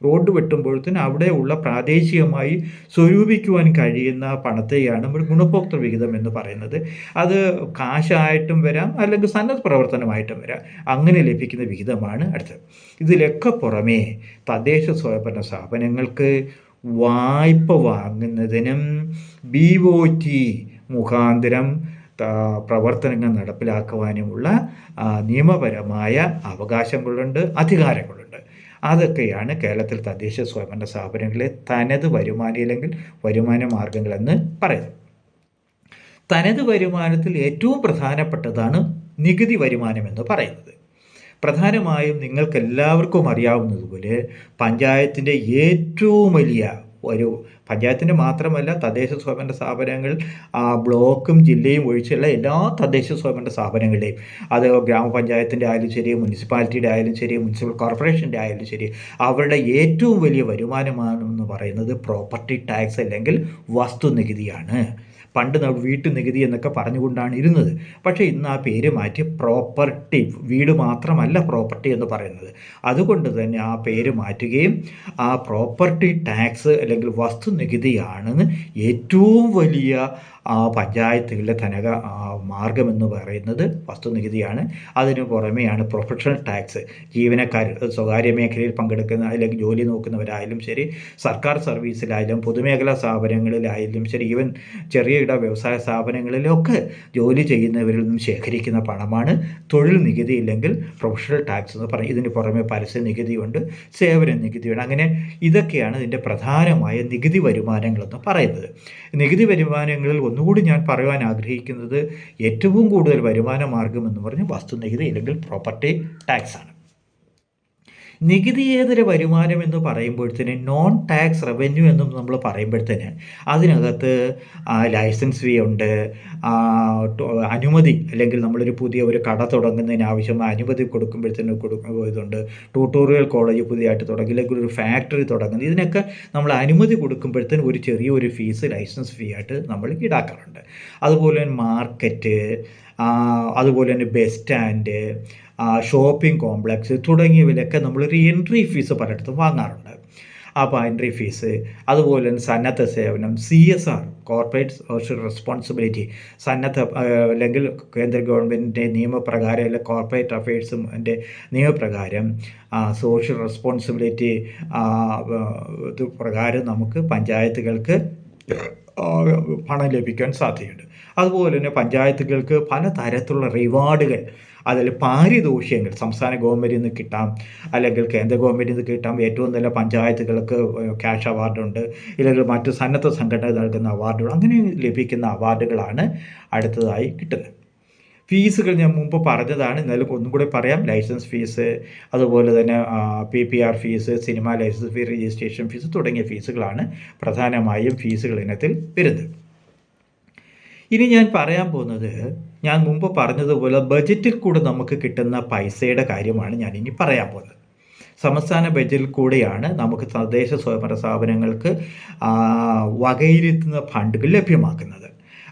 റോഡ് വെട്ടുമ്പോഴത്തേന് അവിടെയുള്ള പ്രാദേശികമായി സ്വരൂപിക്കുവാൻ കഴിയുന്ന പണത്തെയാണ് നമ്മൾ ഗുണഭോക്തൃ വിഹിതം എന്ന് പറയുന്നത്. അത് കാശായിട്ടും വരാം, അല്ലെങ്കിൽ സന്നദ്ധ പ്രവർത്തനമായിട്ടും വരാം. അങ്ങനെ ലഭിക്കുന്ന വിഹിതമാണ് അടുത്തത്. ഇതിലൊക്കെ പുറമേ തദ്ദേശ സ്വയംഭരണ സ്ഥാപനങ്ങൾക്ക് വായ്പ വാങ്ങുന്നതിനും BOT മുഖാന്തരം പ്രവർത്തനങ്ങൾ നടപ്പിലാക്കുവാനുമുള്ള നിയമപരമായ അവകാശങ്ങളുണ്ട്, അധികാരങ്ങളുണ്ട്. അതൊക്കെയാണ് കേരളത്തിൽ തദ്ദേശ സ്വയംഭരണ സ്ഥാപനങ്ങളിലെ തനത് വരുമാനം അല്ലെങ്കിൽ വരുമാന മാർഗങ്ങളെന്ന് പറയുന്നത്. തനത് വരുമാനത്തിൽ ഏറ്റവും പ്രധാനപ്പെട്ടതാണ് നികുതി വരുമാനം എന്ന് പറയുന്നത്. പ്രധാനമായും നിങ്ങൾക്കെല്ലാവർക്കും അറിയാവുന്നതുപോലെ പഞ്ചായത്തിൻ്റെ ഏറ്റവും വലിയ പഞ്ചായത്തിൻ്റെ മാത്രമല്ല, തദ്ദേശ സ്വയംഭരണ സ്ഥാപനങ്ങൾ ബ്ലോക്കും ജില്ലയും ഒഴിച്ചുള്ള എല്ലാ തദ്ദേശ സ്വയംഭരണ സ്ഥാപനങ്ങളുടെയും, അത് ഗ്രാമപഞ്ചായത്തിൻ്റെ ആയാലും ശരി, മുനിസിപ്പാലിറ്റിയുടെ ആയാലും ശരി, മുനിസിപ്പൽ കോർപ്പറേഷൻ്റെ ആയാലും ശരി, അവരുടെ ഏറ്റവും വലിയ വരുമാനമാണെന്ന് പറയുന്നത് പ്രോപ്പർട്ടി ടാക്സ് അല്ലെങ്കിൽ വസ്തുനികുതിയാണ്. പണ്ട് നമ്മൾ വീട്ടു നികുതി എന്നൊക്കെ പറഞ്ഞുകൊണ്ടാണ് ഇരുന്നത്. പക്ഷേ ഇന്ന് ആ പേര് മാറ്റി പ്രോപ്പർട്ടി, വീട് മാത്രമല്ല പ്രോപ്പർട്ടി എന്ന് പറയുന്നത്. അതുകൊണ്ട് തന്നെ ആ പേര് മാറ്റുകയും ആ പ്രോപ്പർട്ടി ടാക്സ് അല്ലെങ്കിൽ വസ്തുനികുതിയാണെന്ന് ഏറ്റവും വലിയ പഞ്ചായത്തുകളുടെ മാർഗമെന്ന് പറയുന്നത് വസ്തുനികുതിയാണ്. അതിനു പുറമെയാണ് പ്രൊഫഷണൽ ടാക്സ്. ജീവനക്കാർ സ്വകാര്യ മേഖലയിൽ പങ്കെടുക്കുന്ന അല്ലെങ്കിൽ ജോലി നോക്കുന്നവരായാലും ശരി, സർക്കാർ സർവീസിലായാലും പൊതുമേഖലാ സ്ഥാപനങ്ങളിലായാലും ശരി, ഈവൻ ചെറിയ വ്യവസായ സ്ഥാപനങ്ങളിലൊക്കെ ജോലി ചെയ്യുന്നവരിൽ നിന്നും ശേഖരിക്കുന്ന പണമാണ് തൊഴിൽ നികുതി ഇല്ലെങ്കിൽ പ്രൊഫഷണൽ ടാക്സ് എന്ന് പറയും. ഇതിന് പുറമെ പരസ്യ നികുതിയുണ്ട്, സേവന നികുതിയുണ്ട്. അങ്ങനെ ഇതൊക്കെയാണ് ഇതിൻ്റെ പ്രധാനമായ നികുതി വരുമാനങ്ങളെന്ന് പറയുന്നത്. നികുതി വരുമാനങ്ങളിൽ ഒന്നുകൂടി ഞാൻ പറയുവാൻ ആഗ്രഹിക്കുന്നത് ഏറ്റവും കൂടുതൽ വരുമാന മാർഗം എന്ന് പറഞ്ഞ് വസ്തുനികുതി അല്ലെങ്കിൽ പ്രോപ്പർട്ടി ടാക്സാണ്. നികുതിയേതര വരുമാനം എന്ന് പറയുമ്പോഴത്തേന് നോൺ ടാക്സ് റവന്യൂ എന്നും നമ്മൾ പറയുമ്പോഴത്തേന് അതിനകത്ത് ലൈസൻസ് ഫീ ഉണ്ട്, അനുമതി അല്ലെങ്കിൽ നമ്മളൊരു പുതിയ ഒരു കട തുടങ്ങുന്നതിന് ആവശ്യമായ അനുമതി കൊടുക്കുമ്പോഴത്തേന് ഇതുണ്ട്. ട്യൂട്ടോറിയൽ കോളേജ് പുതിയതായിട്ട് തുടങ്ങി അല്ലെങ്കിൽ ഒരു ഫാക്ടറി തുടങ്ങുന്നത്, ഇതിനൊക്കെ നമ്മൾ അനുമതി കൊടുക്കുമ്പോഴത്തേന് ഒരു ചെറിയൊരു ഫീസ് ലൈസൻസ് ഫീ ആയിട്ട് നമ്മൾ ഈടാക്കാറുണ്ട്. അതുപോലെ മാർക്കറ്റ്, അതുപോലെ തന്നെ ബസ് സ്റ്റാൻഡ്, ഷോപ്പിംഗ് കോംപ്ലക്സ് തുടങ്ങിയവയിലൊക്കെ നമ്മളൊരു എൻട്രി ഫീസ് പലയിടത്തും വാങ്ങാറുണ്ട്. അപ്പോൾ എൻട്രി ഫീസ്, അതുപോലെ തന്നെ സന്നദ്ധ സേവനം, CSR കോർപ്പറേറ്റ് സോഷ്യൽ റെസ്പോൺസിബിലിറ്റി, അല്ലെങ്കിൽ കേന്ദ്ര ഗവൺമെൻറ്റിൻ്റെ നിയമപ്രകാരം അല്ലെങ്കിൽ കോർപ്പറേറ്റ് അഫയേഴ്സിൻ്റെ നിയമപ്രകാരം സോഷ്യൽ റെസ്പോൺസിബിലിറ്റി ഇത് പ്രകാരം നമുക്ക് പഞ്ചായത്തുകൾക്ക് പണം ലഭിക്കാൻ സാധ്യതയുണ്ട്. അതുപോലെ തന്നെ പഞ്ചായത്തുകൾക്ക് പലതരത്തിലുള്ള റിവാർഡുകൾ, അതിൽ പാരിതോഷികങ്ങൾ സംസ്ഥാന ഗവൺമെൻറ്റിൽ നിന്ന് കിട്ടാം, അല്ലെങ്കിൽ കേന്ദ്ര ഗവൺമെൻറ്റിൽ നിന്ന് കിട്ടാം. ഏറ്റവും നല്ല പഞ്ചായത്തുകൾക്ക് ക്യാഷ് അവാർഡുണ്ട്, ഇല്ലെങ്കിൽ മറ്റ് സന്നദ്ധ സംഘടനകൾ നൽകുന്ന അവാർഡുകൾ, അങ്ങനെ ലഭിക്കുന്ന അവാർഡുകളാണ് അടുത്തതായി കിട്ടുന്നത്. ഫീസുകൾ ഞാൻ മുമ്പ് പറഞ്ഞതാണ്, എന്നാലും ഒന്നും കൂടെ പറയാം. ലൈസൻസ് ഫീസ്, അതുപോലെ തന്നെ PPR fees, cinema license fee, registration fees തുടങ്ങിയ ഫീസുകളാണ് പ്രധാനമായും ഫീസുകൾ ഇനത്തിൽ വരുന്നത്. ഇനി ഞാൻ പറയാൻ പോകുന്നത്, ഞാൻ മുമ്പ് പറഞ്ഞതുപോലെ ബജറ്റിൽ കൂടെ നമുക്ക് കിട്ടുന്ന പൈസയുടെ കാര്യമാണ് ഞാൻ ഇനി പറയാൻ പോകുന്നത്. സംസ്ഥാന ബജറ്റിൽ കൂടെയാണ് നമുക്ക് തദ്ദേശ സ്വയംഭരണ സ്ഥാപനങ്ങൾക്ക് വകയിരുത്തുന്ന ഫണ്ടുകൾ ലഭ്യമാക്കുന്നത്.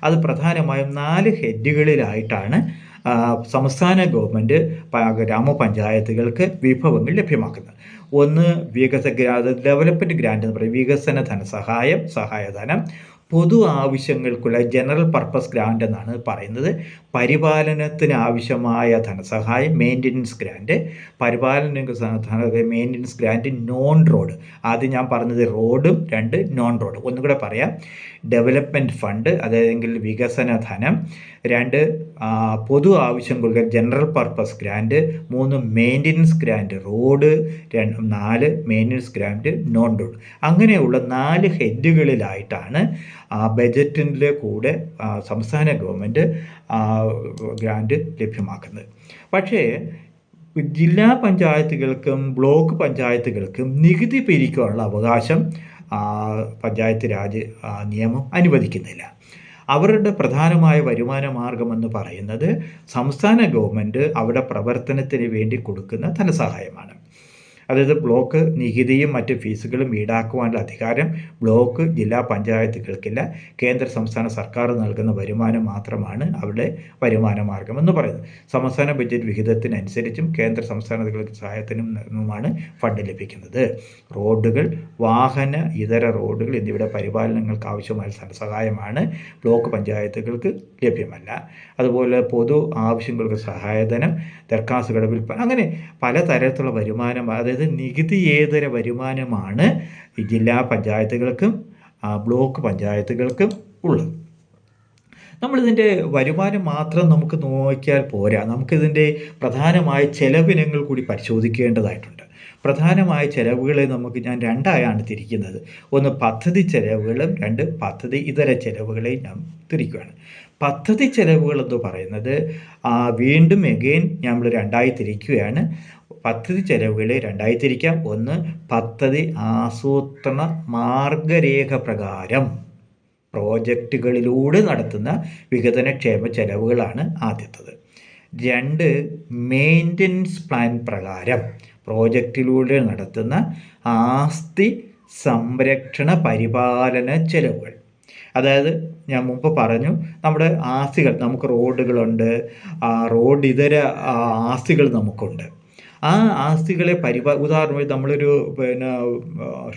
അത് പ്രധാനമായും 4 ഹെഡുകളിലായിട്ടാണ് സംസ്ഥാന ഗവൺമെൻറ് ഗ്രാമപഞ്ചായത്തുകൾക്ക് വിഭവങ്ങൾ ലഭ്യമാക്കുന്നത്. ഒന്ന് ഡെവലപ്മെൻറ്റ് ഗ്രാൻഡ് എന്ന് പറയും, വികസന ധനസഹായം, സഹായധനം. പൊതു ആവശ്യങ്ങൾക്കുള്ള ജനറൽ പർപ്പസ് ഗ്രാൻഡ് എന്നാണ് പറയുന്നത്. പരിപാലനത്തിന് ആവശ്യമായ ധനസഹായം maintenance grand, maintenance grand. Non road, ആദ്യം ഞാൻ പറഞ്ഞത് റോഡും, 2 നോൺ റോഡ്. ഒന്നുകൂടെ പറയാം. ഡെവലപ്മെൻറ്റ് ഫണ്ട്, അതായത് വികസന ധനം. 2 പൊതു ആവശ്യങ്ങൾക്ക് general purpose grand. 3 maintenance grand road. 4 maintenance grand non road. അങ്ങനെയുള്ള 4 ഹെഡുകളിലായിട്ടാണ് ബജറ്റിൻ്റെ കൂടെ സംസ്ഥാന ഗവൺമെൻറ് ഗ്രാൻഡ് ലഭ്യമാക്കുന്നത്. പക്ഷേ ജില്ലാ പഞ്ചായത്തുകൾക്കും ബ്ലോക്ക് പഞ്ചായത്തുകൾക്കും നികുതി പിരിക്കാനുള്ള അവകാശം പഞ്ചായത്ത് രാജ് നിയമം അനുവദിക്കുന്നില്ല. അവരുടെ പ്രധാനമായ വരുമാന മാർഗമെന്ന് പറയുന്നത് സംസ്ഥാന ഗവൺമെൻറ് അവരുടെ പ്രവർത്തനത്തിന് വേണ്ടി കൊടുക്കുന്ന ധനസഹായമാണ്. അതായത് ബ്ലോക്ക് നികുതിയും മറ്റ് ഫീസുകളും ഈടാക്കുവാനുള്ള അധികാരം ബ്ലോക്ക് ജില്ലാ പഞ്ചായത്തുകൾക്കില്ല. കേന്ദ്ര സംസ്ഥാന സർക്കാർ നൽകുന്ന വരുമാനം മാത്രമാണ് അവരുടെ വരുമാന മാർഗം എന്ന് പറയുന്നത്. സംസ്ഥാന ബഡ്ജറ്റ് വിഹിതത്തിനനുസരിച്ചും കേന്ദ്ര സംസ്ഥാനങ്ങൾക്ക് സഹായത്തിനുമാണ് ഫണ്ട് ലഭിക്കുന്നത്. റോഡുകൾ, വാഹന ഇതര റോഡുകൾ എന്നിവയുടെ പരിപാലനങ്ങൾക്ക് ആവശ്യമായ ധനസഹായമാണ് ബ്ലോക്ക് പഞ്ചായത്തുകൾക്ക് ലഭ്യമല്ല. അതുപോലെ പൊതു ആവശ്യങ്ങൾക്ക് സഹായധനം, ദർഖാസ്തുകൾ വിൽപ്പന, അങ്ങനെ പലതരത്തിലുള്ള വരുമാനം, അതായത് നികുതിയേതര വരുമാനമാണ് ഈ ജില്ലാ പഞ്ചായത്തുകൾക്കും ബ്ലോക്ക് പഞ്ചായത്തുകൾക്കും ഉള്ളത്. നമ്മളിതിൻ്റെ വരുമാനം മാത്രം നമുക്ക് നോക്കിയാൽ പോരാ, നമുക്കിതിൻ്റെ പ്രധാനമായ ചെലവിനങ്ങൾ കൂടി പരിശോധിക്കേണ്ടതായിട്ടുണ്ട്. പ്രധാനമായ ചെലവുകളെ ഞാൻ 2ആയാണ് തിരിക്കുന്നത്. ഒന്ന് പദ്ധതി ചെലവുകളും, 2 പദ്ധതി ഇതര ചെലവുകളെയും ഞാൻ തിരിക്കുകയാണ്. പദ്ധതി ചെലവുകൾ എന്ന് പറയുന്നത് വീണ്ടും നമ്മൾ 2ആയി തിരിക്കുകയാണ്. പദ്ധതി ചെലവുകളെ 2ആയി തിരിക്കാം. ഒന്ന്, പദ്ധതി ആസൂത്രണ മാർഗരേഖ പ്രകാരം പ്രോജക്റ്റുകളിലൂടെ നടത്തുന്ന വികസനക്ഷേമ ചെലവുകളാണ് ആദ്യത്തത്. 2, മെയിൻ്റനൻസ് പ്ലാൻ പ്രകാരം പ്രോജക്റ്റിലൂടെ നടത്തുന്ന ആസ്തി സംരക്ഷണ പരിപാലന ചെലവുകൾ. അതായത് ഞാൻ മുമ്പ് പറഞ്ഞു, നമ്മുടെ ആസ്തികൾ, നമുക്ക് റോഡുകളുണ്ട്, റോഡ് ഇതര ആസ്തികൾ നമുക്കുണ്ട്. ആ ആസ്തികളെ ഉദാഹരണമായി നമ്മളൊരു പിന്നെ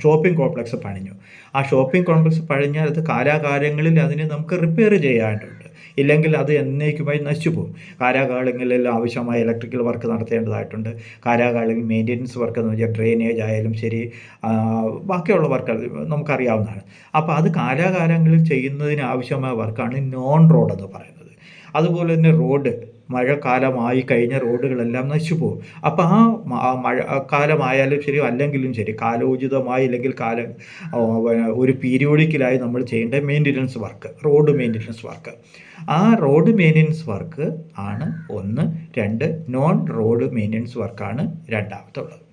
ഷോപ്പിംഗ് കോംപ്ലക്സ് പണിഞ്ഞു. ആ ഷോപ്പിംഗ് കോംപ്ലക്സ് പണിഞ്ഞാൽ അത് കാലാകാലങ്ങളിൽ അതിനെ നമുക്ക് റിപ്പയർ ചെയ്യാനുണ്ട്. ഇല്ലെങ്കിൽ അത് എന്നേക്കുമായി നശിച്ചു പോകും. കാലാകാലങ്ങളിൽ ആവശ്യമായ ഇലക്ട്രിക്കൽ വർക്ക് നടത്തേണ്ടതായിട്ടുണ്ട്. കാലാകാലങ്ങളിൽ മെയിൻ്റെനൻസ് വർക്ക് എന്ന് വെച്ചാൽ ഡ്രെയിനേജ് ആയാലും ശരി, ബാക്കിയുള്ള വർക്കുകൾ നമുക്കറിയാവുന്നതാണ്. അപ്പോൾ അത് കാലാകാലങ്ങളിൽ ചെയ്യുന്നതിന് ആവശ്യമായ വർക്കാണ് നോൺ റോഡ് എന്ന് പറയുന്നത്. അതുപോലെ തന്നെ റോഡ് മഴക്കാലമായി കഴിഞ്ഞ റോഡുകളെല്ലാം നശിച്ചു പോകും. അപ്പോൾ ആ മഴക്കാലമായാലും ശരി അല്ലെങ്കിലും ശരി കാലോചിതമായി അല്ലെങ്കിൽ ഒരു പീരിയോഡിക്കലായി നമ്മൾ ചെയ്യേണ്ട maintenance work, road maintenance work, ആ റോഡ് മെയിൻ്റെനൻസ് വർക്ക് ആണ് ഒന്ന്. 2 നോൺ റോഡ് മെയിൻ്റെനൻസ് വർക്കാണ് രണ്ടാമത്തുള്ളത്.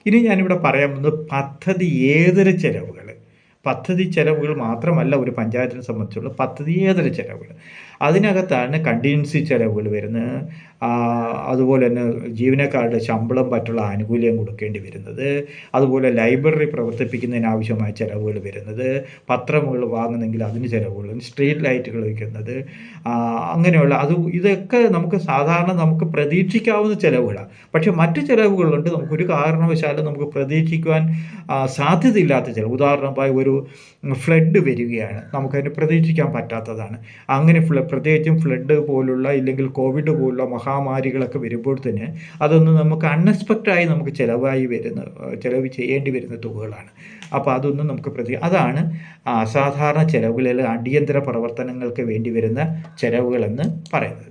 ഇനി ഞാനിവിടെ പറയാൻ പോകുന്നത് പദ്ധതിയേതര ചെലവുകൾ. പദ്ധതി ചെലവുകൾ മാത്രമല്ല ഒരു പഞ്ചായത്തിനെ സംബന്ധിച്ചുള്ള പദ്ധതിയേതര ചെലവുകൾ. അതിനകത്താണ് കണ്ടിൻജൻസി ചെലവുകൾ വരുന്നത്. അതുപോലെ തന്നെ ജീവനക്കാരുടെ ശമ്പളം മറ്റുള്ള ആനുകൂല്യം കൊടുക്കേണ്ടി വരുന്നത്, അതുപോലെ ലൈബ്രറി പ്രവർത്തിപ്പിക്കുന്നതിനാവശ്യമായ ചിലവുകൾ വരുന്നത്, പത്രങ്ങൾ വാങ്ങുന്നെങ്കിൽ അതിന് ചിലവുകൾ, സ്ട്രീറ്റ് ലൈറ്റുകൾ വയ്ക്കുന്നത്, അങ്ങനെയുള്ള ഇതൊക്കെ നമുക്ക് സാധാരണ നമുക്ക് പ്രതീക്ഷിക്കാവുന്ന ചിലവുകളാണ്. പക്ഷേ മറ്റ് ചിലവുകളുണ്ട് നമുക്കൊരു കാരണവശാലും നമുക്ക് പ്രതീക്ഷിക്കുവാൻ സാധ്യതയില്ലാത്ത ചിലവ്. ഉദാഹരണമായി ഒരു ഫ്ലഡ് വരികയാണ്, നമുക്കതിന് പ്രതീക്ഷിക്കാൻ പറ്റാത്തതാണ്. അങ്ങനെ പ്രത്യേകിച്ചും ഫ്ലഡ് പോലുള്ള ഇല്ലെങ്കിൽ കോവിഡ് പോലുള്ള മഹാമാരികളൊക്കെ വരുമ്പോൾ തന്നെ അതൊന്നും നമുക്ക് അൺഎക്സ്പെക്റ്റഡായി നമുക്ക് ചിലവ് ചെയ്യേണ്ടി വരുന്ന തുകകളാണ്. അപ്പോൾ അതൊന്നും നമുക്ക് അതാണ് അസാധാരണ ചിലവുകളിൽ അടിയന്തര പ്രവർത്തനങ്ങൾക്ക് വേണ്ടി വരുന്ന ചിലവുകളെന്ന് പറയുന്നത്.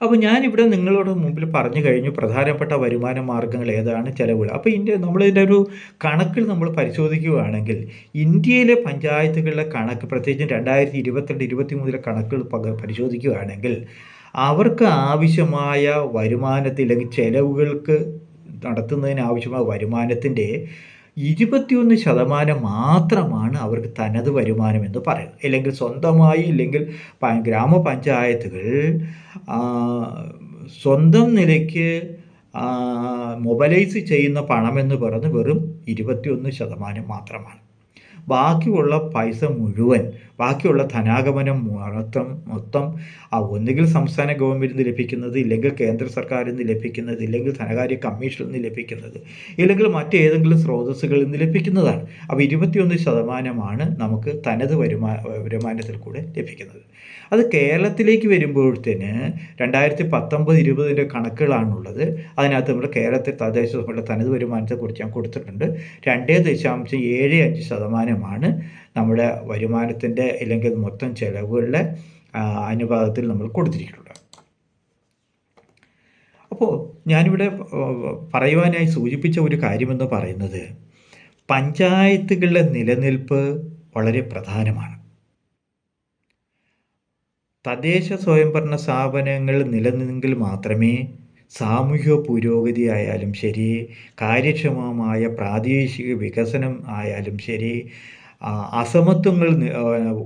അപ്പോൾ ഞാനിവിടെ നിങ്ങളോട് മുമ്പിൽ പറഞ്ഞു കഴിഞ്ഞു പ്രധാനപ്പെട്ട വരുമാന മാർഗ്ഗങ്ങൾ ഏതാണ്, ചിലവുകൾ. അപ്പോൾ നമ്മളിതിൻ്റെ ഒരു കണക്കിൽ നമ്മൾ പരിശോധിക്കുകയാണെങ്കിൽ ഇന്ത്യയിലെ പഞ്ചായത്തുകളിലെ കണക്ക്, പ്രത്യേകിച്ചും 2022-23 കണക്കുകൾ പരിശോധിക്കുകയാണെങ്കിൽ അവർക്ക് ആവശ്യമായ വരുമാനത്തിൽ അല്ലെങ്കിൽ ചിലവുകൾക്ക് നടത്തുന്നതിന് ആവശ്യമായ വരുമാനത്തിൻ്റെ 21% മാത്രമാണ് അവർക്ക് തനത് വരുമാനം എന്ന് പറയുന്നത്. അല്ലെങ്കിൽ സ്വന്തമായി ഇല്ലെങ്കിൽ ഗ്രാമപഞ്ചായത്തുകൾ സ്വന്തം നിലയ്ക്ക് മൊബൈലൈസ് ചെയ്യുന്ന പണമെന്ന് പറയുന്നത് വെറും 21% മാത്രമാണ്. ബാക്കിയുള്ള പൈസ മുഴുവൻ, ബാക്കിയുള്ള ധനാഗമനം മൊത്തം ഒന്നുകിൽ സംസ്ഥാന ഗവൺമെൻറ്റിൽ നിന്ന് ലഭിക്കുന്നത്, ഇല്ലെങ്കിൽ കേന്ദ്ര സർക്കാരിൽ നിന്ന് ലഭിക്കുന്നത്, ഇല്ലെങ്കിൽ ധനകാര്യ കമ്മീഷനിൽ നിന്ന് ലഭിക്കുന്നത്, ഇല്ലെങ്കിൽ മറ്റേതെങ്കിലും സ്രോതസ്സുകളിൽ നിന്ന് ലഭിക്കുന്നതാണ്. അപ്പോൾ 21% നമുക്ക് തനത് വരുമാനത്തിൽ കൂടെ ലഭിക്കുന്നത്. അത് കേരളത്തിലേക്ക് വരുമ്പോഴത്തേന് 2019-20 കണക്കുകളാണുള്ളത്. അതിനകത്ത് നമ്മുടെ കേരളത്തിൽ തദ്ദേശ സ്വയംഭരണ തനത് വരുമാനത്തെക്കുറിച്ച് ഞാൻ കൊടുത്തിട്ടുണ്ട്. 2.75% നമ്മുടെ വരുമാനത്തിൻ്റെ അല്ലെങ്കിൽ മൊത്തം ചെലവുകളുടെ അനുപാതത്തിൽ നമ്മൾ കൊടുത്തിരിക്കുന്നത്. അപ്പോൾ ഞാനിവിടെ പറയുവാനായി സൂചിപ്പിച്ച ഒരു കാര്യമെന്ന് പറയുന്നത് പഞ്ചായത്തുകളുടെ നിലനിൽപ്പ് വളരെ പ്രധാനമാണ്. തദ്ദേശ സ്വയംഭരണ സ്ഥാപനങ്ങൾ നിലനിന്നെങ്കിൽ മാത്രമേ സാമൂഹിക പുരോഗതി ആയാലും ശരി, കാര്യക്ഷമമായ പ്രാദേശിക വികസനം ആയാലും ശരി, അസമത്വങ്ങൾ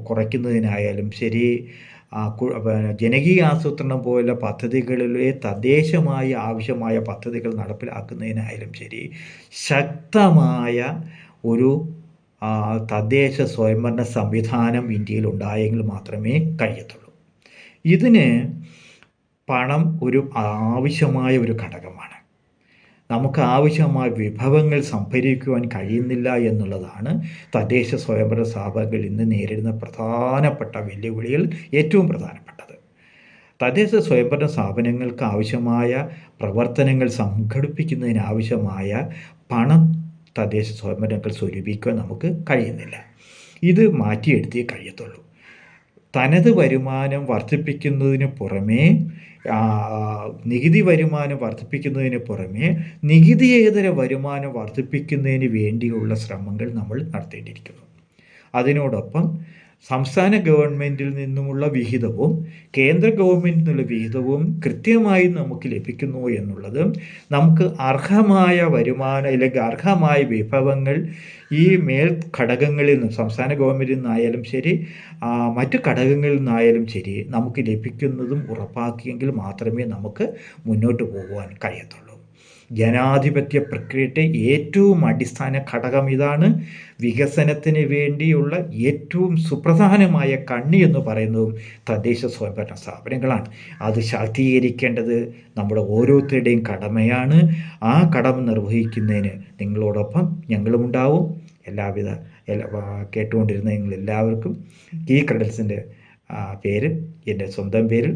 കുറയ്ക്കുന്നതിനായാലും ശരി, ജനകീയ ആസൂത്രണം പോലുള്ള പദ്ധതികളിലെ തദ്ദേശമായി ആവശ്യമായ പദ്ധതികൾ നടപ്പിലാക്കുന്നതിനായാലും ശരി, ശക്തമായ ഒരു തദ്ദേശ സ്വയംഭരണ സംവിധാനം ഇന്ത്യയിൽ ഉണ്ടായെങ്കിൽ മാത്രമേ കഴിയത്തുള്ളൂ. ഇതിന് പണം ഒരു ആവശ്യമായ ഒരു ഘടകമാണ്. നമുക്ക് ആവശ്യമായ വിഭവങ്ങൾ സംഭരിക്കുവാൻ കഴിയുന്നില്ല എന്നുള്ളതാണ് തദ്ദേശ സ്വയംഭരണ സ്ഥാപനങ്ങൾ ഇന്ന് നേരിടുന്ന പ്രധാനപ്പെട്ട വെല്ലുവിളികൾ ഏറ്റവും പ്രധാനപ്പെട്ടത്. തദ്ദേശ സ്വയംഭരണ സ്ഥാപനങ്ങൾക്ക് ആവശ്യമായ പ്രവർത്തനങ്ങൾ സംഘടിപ്പിക്കുന്നതിനാവശ്യമായ പണം തദ്ദേശ സ്വയംഭരണങ്ങൾ സ്വരൂപിക്കുവാൻ നമുക്ക് കഴിയുന്നില്ല. ഇത് മാറ്റിയെടുത്തേ കഴിയത്തുള്ളൂ. തനത് വരുമാനം വർദ്ധിപ്പിക്കുന്നതിന് പുറമേ നികുതി വരുമാനം വർദ്ധിപ്പിക്കുന്നതിന് പുറമേ നികുതിയേതര വരുമാനം വർദ്ധിപ്പിക്കുന്നതിന് വേണ്ടിയുള്ള ശ്രമങ്ങൾ നമ്മൾ നടത്തേണ്ടിയിരിക്കുന്നു. അതിനോടൊപ്പം സംസ്ഥാന ഗവൺമെൻറ്റിൽ നിന്നുമുള്ള വിഹിതവും കേന്ദ്ര ഗവൺമെൻറ്റിൽ നിന്നുള്ള വിഹിതവും കൃത്യമായി നമുക്ക് ലഭിക്കുന്നു എന്നുള്ളത് നമുക്ക് അർഹമായ വരുമാനം അല്ലെങ്കിൽ അർഹമായ വിഭവങ്ങൾ ഈ മേൽ ഘടകങ്ങളിൽ നിന്നും സംസ്ഥാന ഗവൺമെൻറ്റിൽ നിന്നായാലും ശരി മറ്റ് ഘടകങ്ങളിൽ നിന്നായാലും ശരി നമുക്ക് ലഭിക്കുന്നതും ഉറപ്പാക്കിയെങ്കിൽ മാത്രമേ നമുക്ക് മുന്നോട്ട് പോകുവാൻ കഴിയത്തുള്ളൂ. ജനാധിപത്യ പ്രക്രിയയുടെ ഏറ്റവും അടിസ്ഥാന ഘടകം ഇതാണ്. വികസനത്തിന് വേണ്ടിയുള്ള ഏറ്റവും സുപ്രധാനമായ കണ്ണി എന്ന് പറയുന്നതും തദ്ദേശ സ്വയംഭരണ സ്ഥാപനങ്ങളാണ്. അത് ശാക്തീകരിക്കേണ്ടത് നമ്മുടെ ഓരോരുത്തരുടെയും കടമയാണ്. ആ കടമ നിർവഹിക്കുന്നതിന് നിങ്ങളോടൊപ്പം ഞങ്ങളുമുണ്ടാവും. കേട്ടുകൊണ്ടിരുന്ന നിങ്ങളെല്ലാവർക്കും ഈ ക്രെഡൽസിൻ്റെ പേര് എൻ്റെ സ്വന്തം പേരിൽ